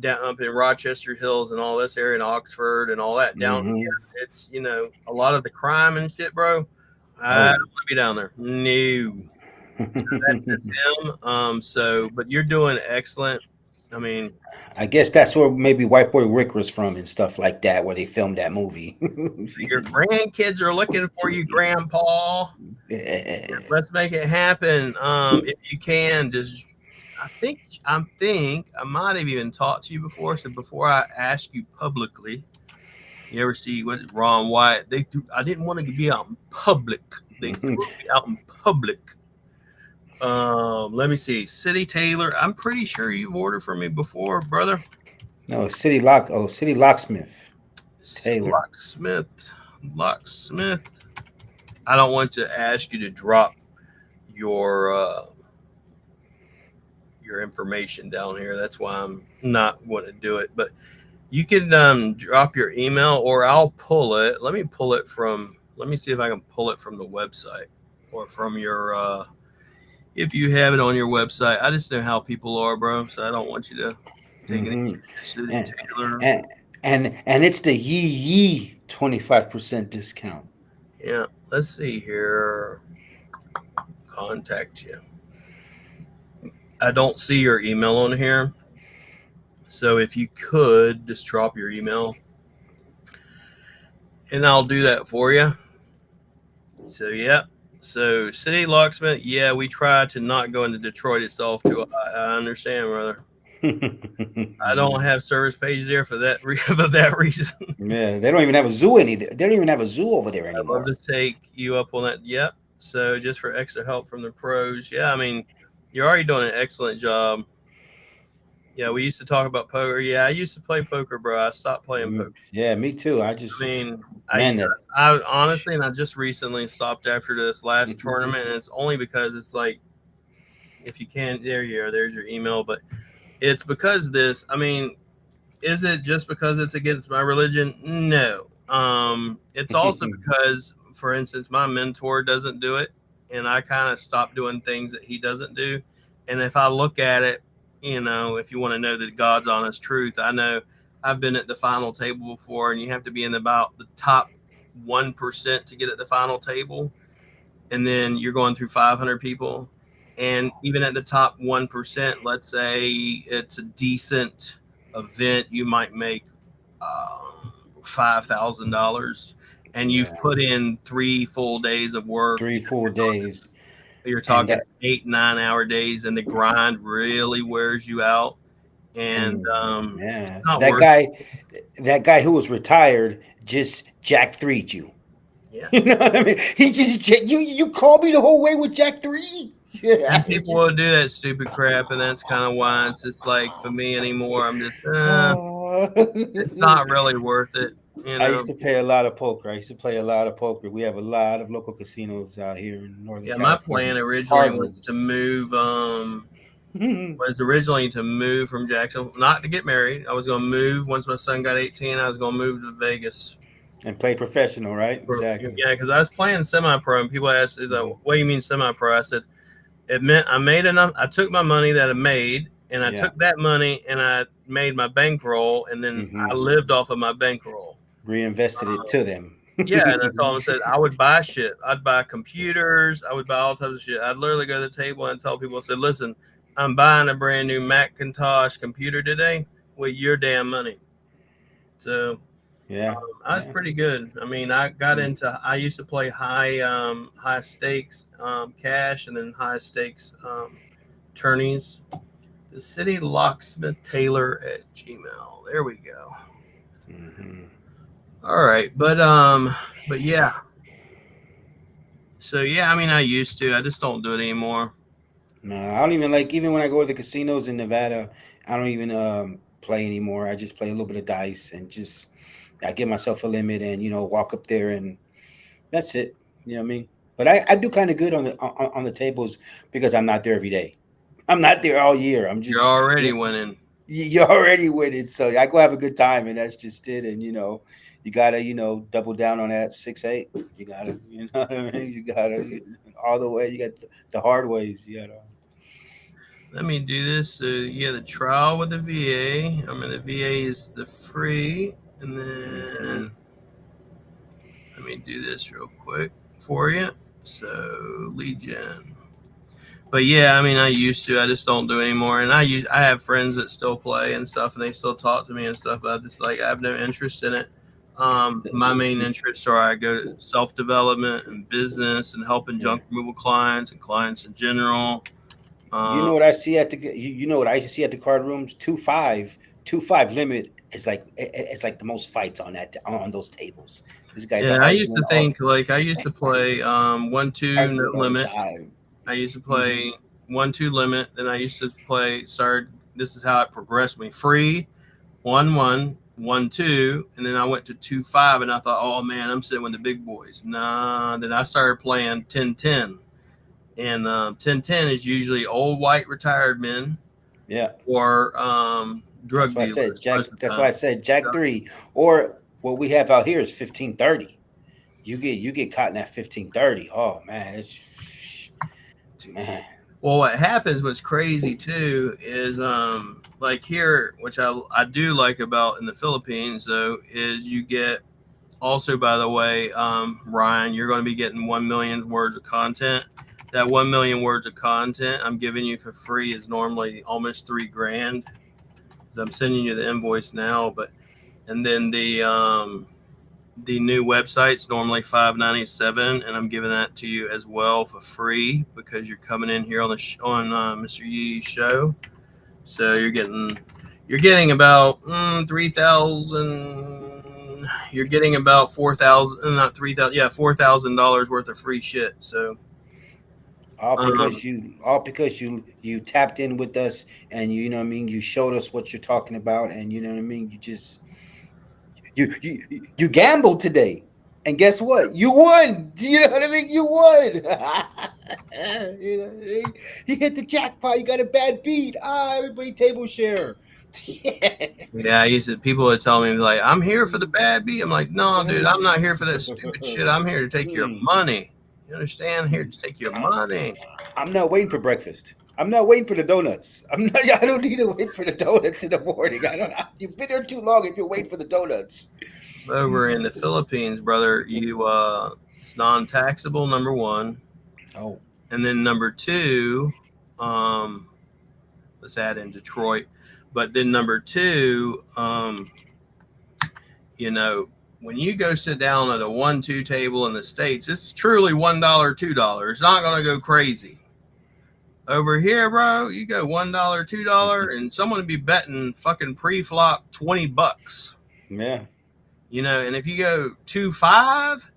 Down up in Rochester Hills and all this area in Oxford and all that down here. It's, you know, a lot of the crime and shit, bro. I don't want to be down there. No. So that's just them. But you're doing excellent. I mean, I guess that's where maybe White Boy Rick was from and stuff like that, where they filmed that movie. Your grandkids are looking for you, Grandpa. Yeah. Let's make it happen. If you can, I think I might have even talked to you before. So before I ask you publicly, you ever see what Ron White? I didn't want to be out in public. They threw me out in public. Let me see. City Taylor. I'm pretty sure you've ordered from me before, brother. No, City Locksmith. Taylor. Locksmith. I don't want to ask you to drop your information down here. That's why I'm not going to do it. But you can drop your email, or I'll pull it. Let me see if I can pull it from the website or from your if you have it on your website. I just know how people are, bro. So I don't want you to take any shit. Taylor. And it's the Yeee 25% discount. Yeah. Let's see here. Contact you. I don't see your email on here. So if you could just drop your email and I'll do that for you. So, yeah. So City Locksmith, yeah, we try to not go into Detroit itself too. I understand, brother. I don't have service pages there for that reason. Yeah, they don't even have a zoo They don't even have a zoo over there anymore. I'd love to take you up on that. Yep. So just for extra help from the pros. Yeah, I mean, you're already doing an excellent job. Yeah, we used to talk about poker. Yeah, I used to play poker, bro. I stopped playing poker. Yeah, me too. I honestly, and I just recently stopped after this last tournament, and it's only because it's like, if you can, there you are. There's your email. But it's because I mean, Is it just because it's against my religion? No. It's also because, for instance, my mentor doesn't do it, and I kind of stopped doing things that he doesn't do. And if I look at it, if you want to know the God's honest truth, I know I've been at the final table before, and you have to be in about the top 1% to get at the final table, and then you're going through 500 people, and even at the top 1%, let's say it's a decent event, you might make $5,000, and you've put in 3 full days of work. 3 full days. You're And talking 8-9 hour days, and the grind really wears you out. And yeah, it's not worth that guy who was retired just Jack 3'd you. Yeah. You know what I mean? He just you called me the whole way with Jack 3. Yeah. And people will do that stupid crap, and that's kind of why it's just like, for me anymore, I'm just it's not really worth it. I used to play a lot of poker. I used to play a lot of poker. We have a lot of local casinos out here in Northern California. My plan originally was to move from Jacksonville, not to get married. I was going to move once my son got 18. I was going to move to Vegas and play professional, right? Exactly. Yeah, because I was playing semi-pro, and people asked, "What do you mean semi-pro?" I said, it meant I made enough. I took my money that I made, and I took that money and I made my bankroll, and then I lived off of my bankroll. Reinvested it to them. Yeah, and that's all I said. I would buy shit. I'd buy computers. I would buy all types of shit. I'd literally go to the table and tell people, I said, listen, I'm buying a brand new Macintosh computer today with your damn money. So I was pretty good. I mean, I used to play high stakes cash, and then high stakes tourneys. The city locksmith Taylor at Gmail. There we go. All right, but yeah. So yeah, I mean, I used to. I just don't do it anymore. No, I don't even even when I go to the casinos in Nevada, I don't even play anymore. I just play a little bit of dice, and just I give myself a limit, and walk up there, and that's it. You know what I mean? But I do kind of good on the tables because I'm not there every day. I'm not there all year. I'm just you're already winning. You're already winning, so I go have a good time, and that's just it. And you gotta double down on that 6-8. You gotta, you know what I mean? You gotta all the way. You got the hard ways. You gotta. Let me do this. So yeah, the trial with the VA. I mean, the VA is the free, and then let me do this real quick for you. So lead gen. But yeah, I mean, I used to. I just don't do it anymore. And I have friends that still play and stuff, and they still talk to me and stuff. But I just I have no interest in it. My main interests are I go to self-development and business and helping junk removal clients and clients in general. You know what I see at the card rooms? 2-5 limit is it's like the most fights on those tables. These guys. Yeah, I used to think I used to play 1-2 limit. I used to play 1-2 limit. Then I used to play. This is how it progressed me. Free 1-1. 1-2, and then I went to 2-5, and I thought, oh man, I'm sitting with the big boys. Nah, then I started playing 10-10, and 10-10 is usually old white retired men, or drug dealers. That's why I said Jack 3, or what we have out here is 15-30. You get caught in that 15-30. Oh man, man. Well, what happens, what's crazy too, is like here, which I do like about in the Philippines though, is you get also, by the way, Ryan, you're going to be getting 1 million words of content. That 1 million words of content I'm giving you for free is normally almost $3,000. So I'm sending you the invoice now, and then the new website's normally $5.97, and I'm giving that to you as well for free because you're coming in here on Mr. Yee's show. So you're getting about 3,000. You're getting about 4,000, not 3,000. Yeah, $4,000 worth of free shit. So all because you tapped in with us, and you know what I mean. You showed us what you're talking about, and you know what I mean. You just. You gambled today, and guess what? You won. You know what I mean? You won. You hit the jackpot. You got a bad beat. Everybody table share. Yeah, people would tell me like, I'm here for the bad beat. I'm like, no, dude, I'm not here for that stupid shit. I'm here to take your money. You understand? I'm here to take your money. I'm not waiting for breakfast. I'm not waiting for the donuts. I don't need to wait for the donuts in the morning. You've been there too long if you're waiting for the donuts. Over in the Philippines, brother, it's non-taxable, number one. Oh. And then number two, let's add in Detroit. But then number two, when you go sit down at a 1-2 table in the States, it's truly $1, $2. It's not going to go crazy. Over here, bro, you go $1, $2, and someone would be betting fucking pre-flop $20. Yeah. And if you go 2-5,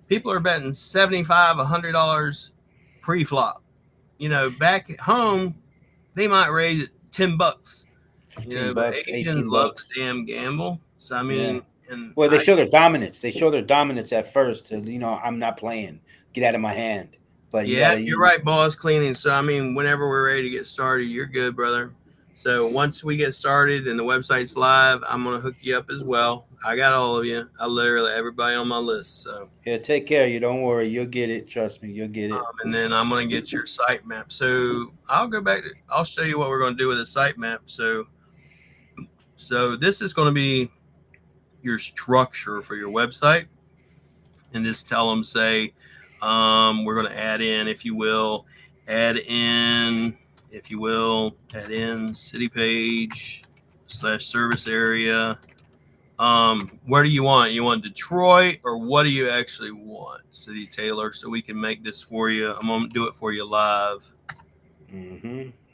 people are betting $75, $100 pre-flop. Back at home, they might raise it $10. $15, But Asians love $18. the damn gamble. So I mean, and well, they show their dominance. They show their dominance at first. To, I'm not playing. Get out of my hand. But you're right, boss cleaning. So I mean, whenever we're ready to get started, you're good, brother. So once we get started and the website's live, I'm gonna hook you up as well. I got all of you. I literally everybody on my list. So yeah, take care of you. Don't worry, you'll get it. Trust me, you'll get it. And then I'm gonna get your site map. So I'll show you what we're gonna do with the site map. So this is gonna be your structure for your website, and just tell them, say, we're going to add in city page / service area. Where do you want? You want Detroit, or what do you actually want, City Taylor? So we can make this for you. I'm going to do it for you live.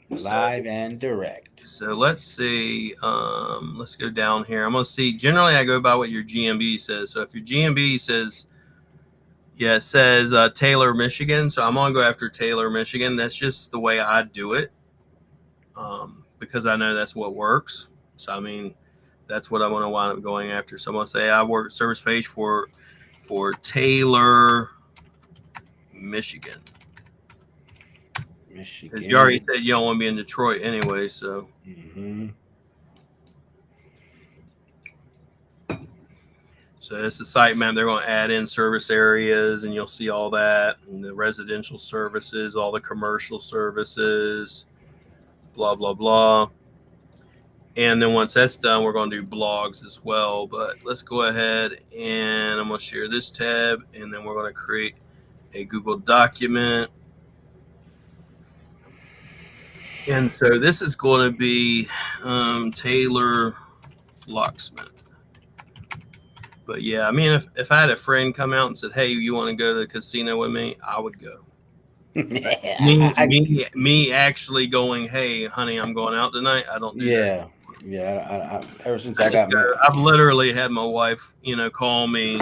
Live and direct. So let's see. Let's go down here. I'm going to see. Generally, I go by what your GMB says. So if your GMB says, it says Taylor, Michigan. So I'm going to go after Taylor, Michigan. That's just the way I do it, because I know that's what works. So, I mean, that's what I'm going to wind up going after. So I'm going to say I work service page for Taylor, Michigan. Because you already said you don't want to be in Detroit anyway, so. So it's the site map. They're going to add in service areas, and you'll see all that, and the residential services, all the commercial services, blah, blah, blah. And then once that's done, we're going to do blogs as well. But let's go ahead, and I'm going to share this tab, and then we're going to create a Google document. And so this is going to be Taylor Locksmith. But yeah, I mean, if I had a friend come out and said, "Hey, you want to go to the casino with me?" I would go. me actually going, "Hey, honey, I'm going out tonight." I don't do that. Yeah. Ever since I got I've literally had my wife, call me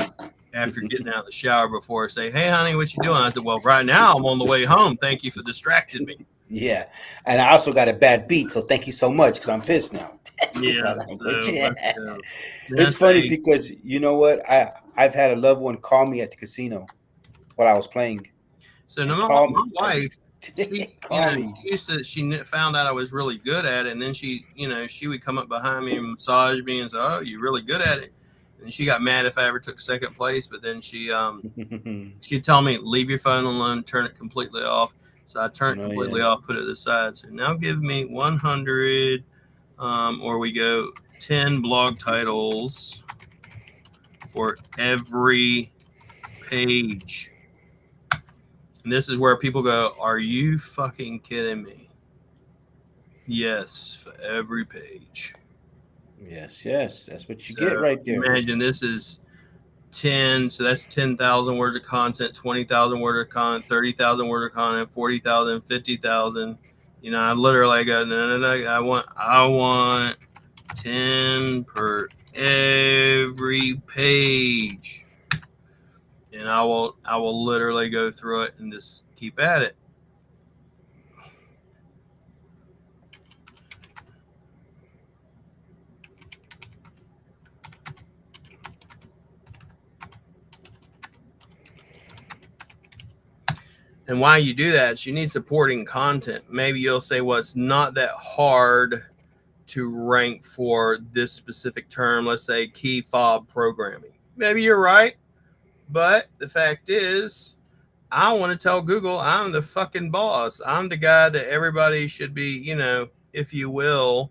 after getting out of the shower before, say, "Hey, honey, what you doing?" I said, "Well, right now I'm on the way home. Thank you for distracting me." Yeah, and I also got a bad beat, so thank you so much because I'm pissed now. It's funny because you know what? I've had a loved one call me at the casino while I was playing. So my wife, she found out I was really good at it, and then she would come up behind me and massage me and say, "Oh, you're really good at it." And she got mad if I ever took second place, but then she'd tell me, "Leave your phone alone, turn it completely off." So I turned it completely off, put it to the side. So now give me 100, or we go 10 blog titles for every page. And this is where people go, "Are you fucking kidding me?" Yes, for every page. Yes. That's what you get right there. Imagine this is 10, so that's 10,000 words of content, 20,000 words of content, 30,000 words of content, 40,000, 50,000. I literally go, no, I want 10 per every page. And I will literally go through it and just keep at it. And why you do that is you need supporting content. Maybe you'll say, well, it's not that hard to rank for this specific term, let's say key fob programming. Maybe you're right, but the fact is, I want to tell Google I'm the fucking boss. I'm the guy that everybody should be, you know, if you will,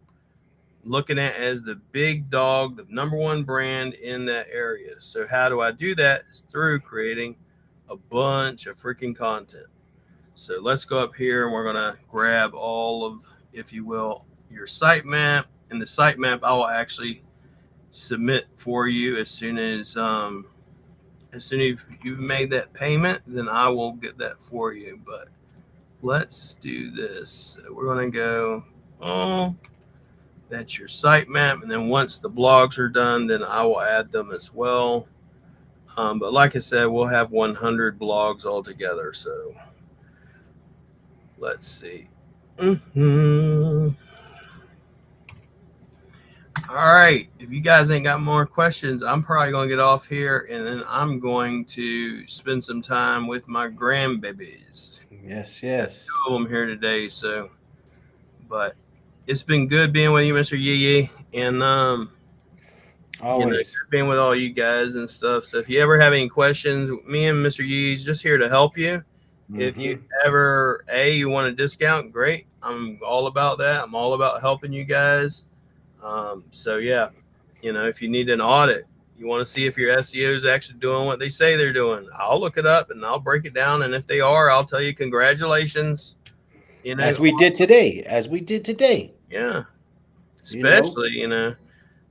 looking at as the big dog, the number one brand in that area. So how do I do that? Is through creating a bunch of freaking content. So let's go up here and we're going to grab all of, if you will, your sitemap. And the sitemap I will actually submit for you as soon as you've made that payment, then I will get that for you. But let's do this. So we're going to go, oh, that's your sitemap. And then once the blogs are done, then I will add them as well. But like I said, we'll have 100 blogs altogether. So let's see. All right. If you guys ain't got more questions, I'm probably going to get off here and then I'm going to spend some time with my grandbabies. Yes. Two of them here today. So, but it's been good being with you, Mr. Yeee. And, always. You know, being with all you guys and stuff. So if you ever have any questions, me and Mr. Yee's just here to help you. If you ever, you want a discount, great. I'm all about that. I'm all about helping you guys. So yeah, you know, if you need an audit, you want to see if your SEO is actually doing what they say they're doing, I'll look it up and I'll break it down. And if they are, I'll tell you congratulations. You know, as we did today. Yeah. Especially, you know,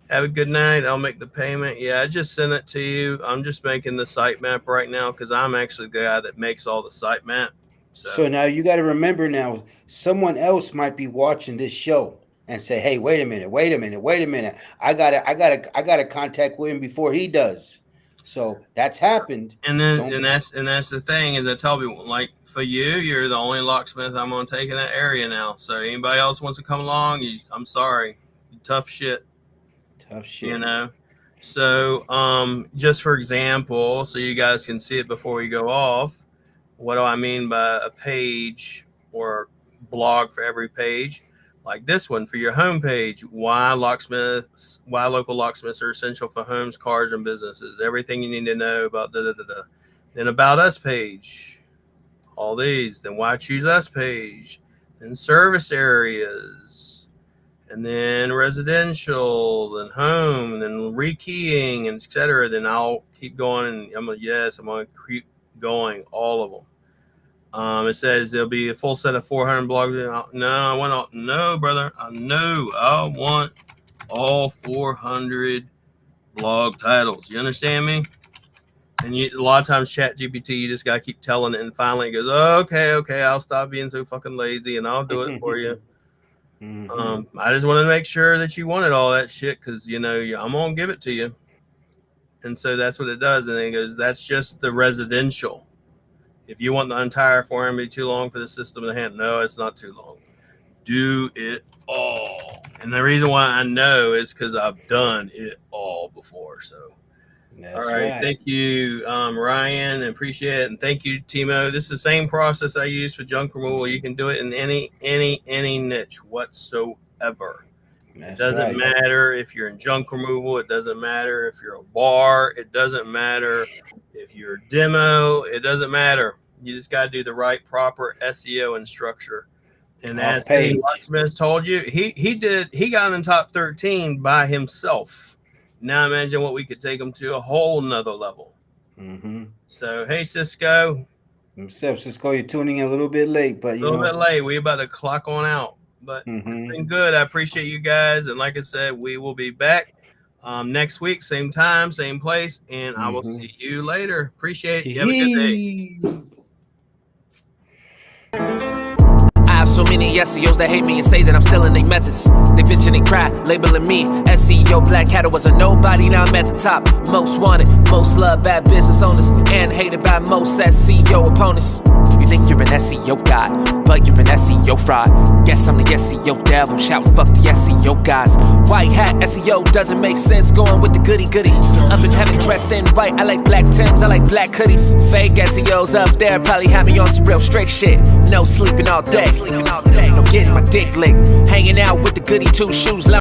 have a good night. I'll make the payment. Yeah, I just sent it to you. I'm just making the sitemap right now because I'm actually the guy that makes all the sitemap. So now you got to remember now, someone else might be watching this show and say, "Hey, wait a minute. I gotta contact William before he does." So that's happened. And that's the thing is I tell people, like, for you're the only locksmith I'm gonna take in that area now. So anybody else wants to come along, I'm sorry, tough shit. You know. So just for example, so you guys can see it before we go off. What do I mean by a page or blog for every page? Like this one for your homepage, why local locksmiths are essential for homes, cars, and businesses. Everything you need to know about Then about us page, all these. Then why choose us page. Then service areas. And then residential, then home, and then rekeying, and etc. Then I'll keep going, and I'm gonna keep going, all of them. It says there'll be a full set of 400 blogs. No, brother. I want all 400 blog titles. You understand me? And a lot of times ChatGPT, you just got to keep telling it. And finally it goes, okay, I'll stop being so fucking lazy and I'll do it for you. I just want to make sure that you wanted all that shit because, you know, I'm going to give it to you. And so that's what it does. And then it goes, that's just the residential. If you want the entire form to be too long for the system to handle, no, it's not too long. Do it all. And the reason why I know is because I've done it all before. So, that's all right. Thank you, Ryan. Appreciate it. And thank you, Timo. This is the same process I use for junk removal. You can do it in any niche whatsoever. It doesn't matter if you're in junk removal. It doesn't matter if you're a bar. It doesn't matter if you're a demo. It doesn't matter. You just got to do the right, proper SEO and structure. And as Smith told you, he got in the top 13 by himself. Now imagine what we could take him to a whole nother level. So, hey, Cisco. Cisco, you're tuning in a little bit late, but a little bit late. We're about to clock on out. But it's been good. I appreciate you guys. And like I said, we will be back next week, same time, same place. And I will see you later. Appreciate it. You have a good day. I have so many SEOs that hate me and say that I'm stealing their methods. They bitching and cry, labeling me SEO black hat. I was a nobody, now I'm at the top. Most wanted, most loved, bad business owners, and hated by most SEO opponents. You think you're an SEO god, but you're an SEO fraud. Guess I'm the SEO devil, shouting fuck the SEO guys. White hat SEO doesn't make sense, going with the goody goodies. Up in heaven dressed in white, I like black Tims, I like black hoodies. Fake SEOs up there probably have me on some real strict shit. No sleeping all day, no getting my dick licked. Hanging out with the goody two shoes.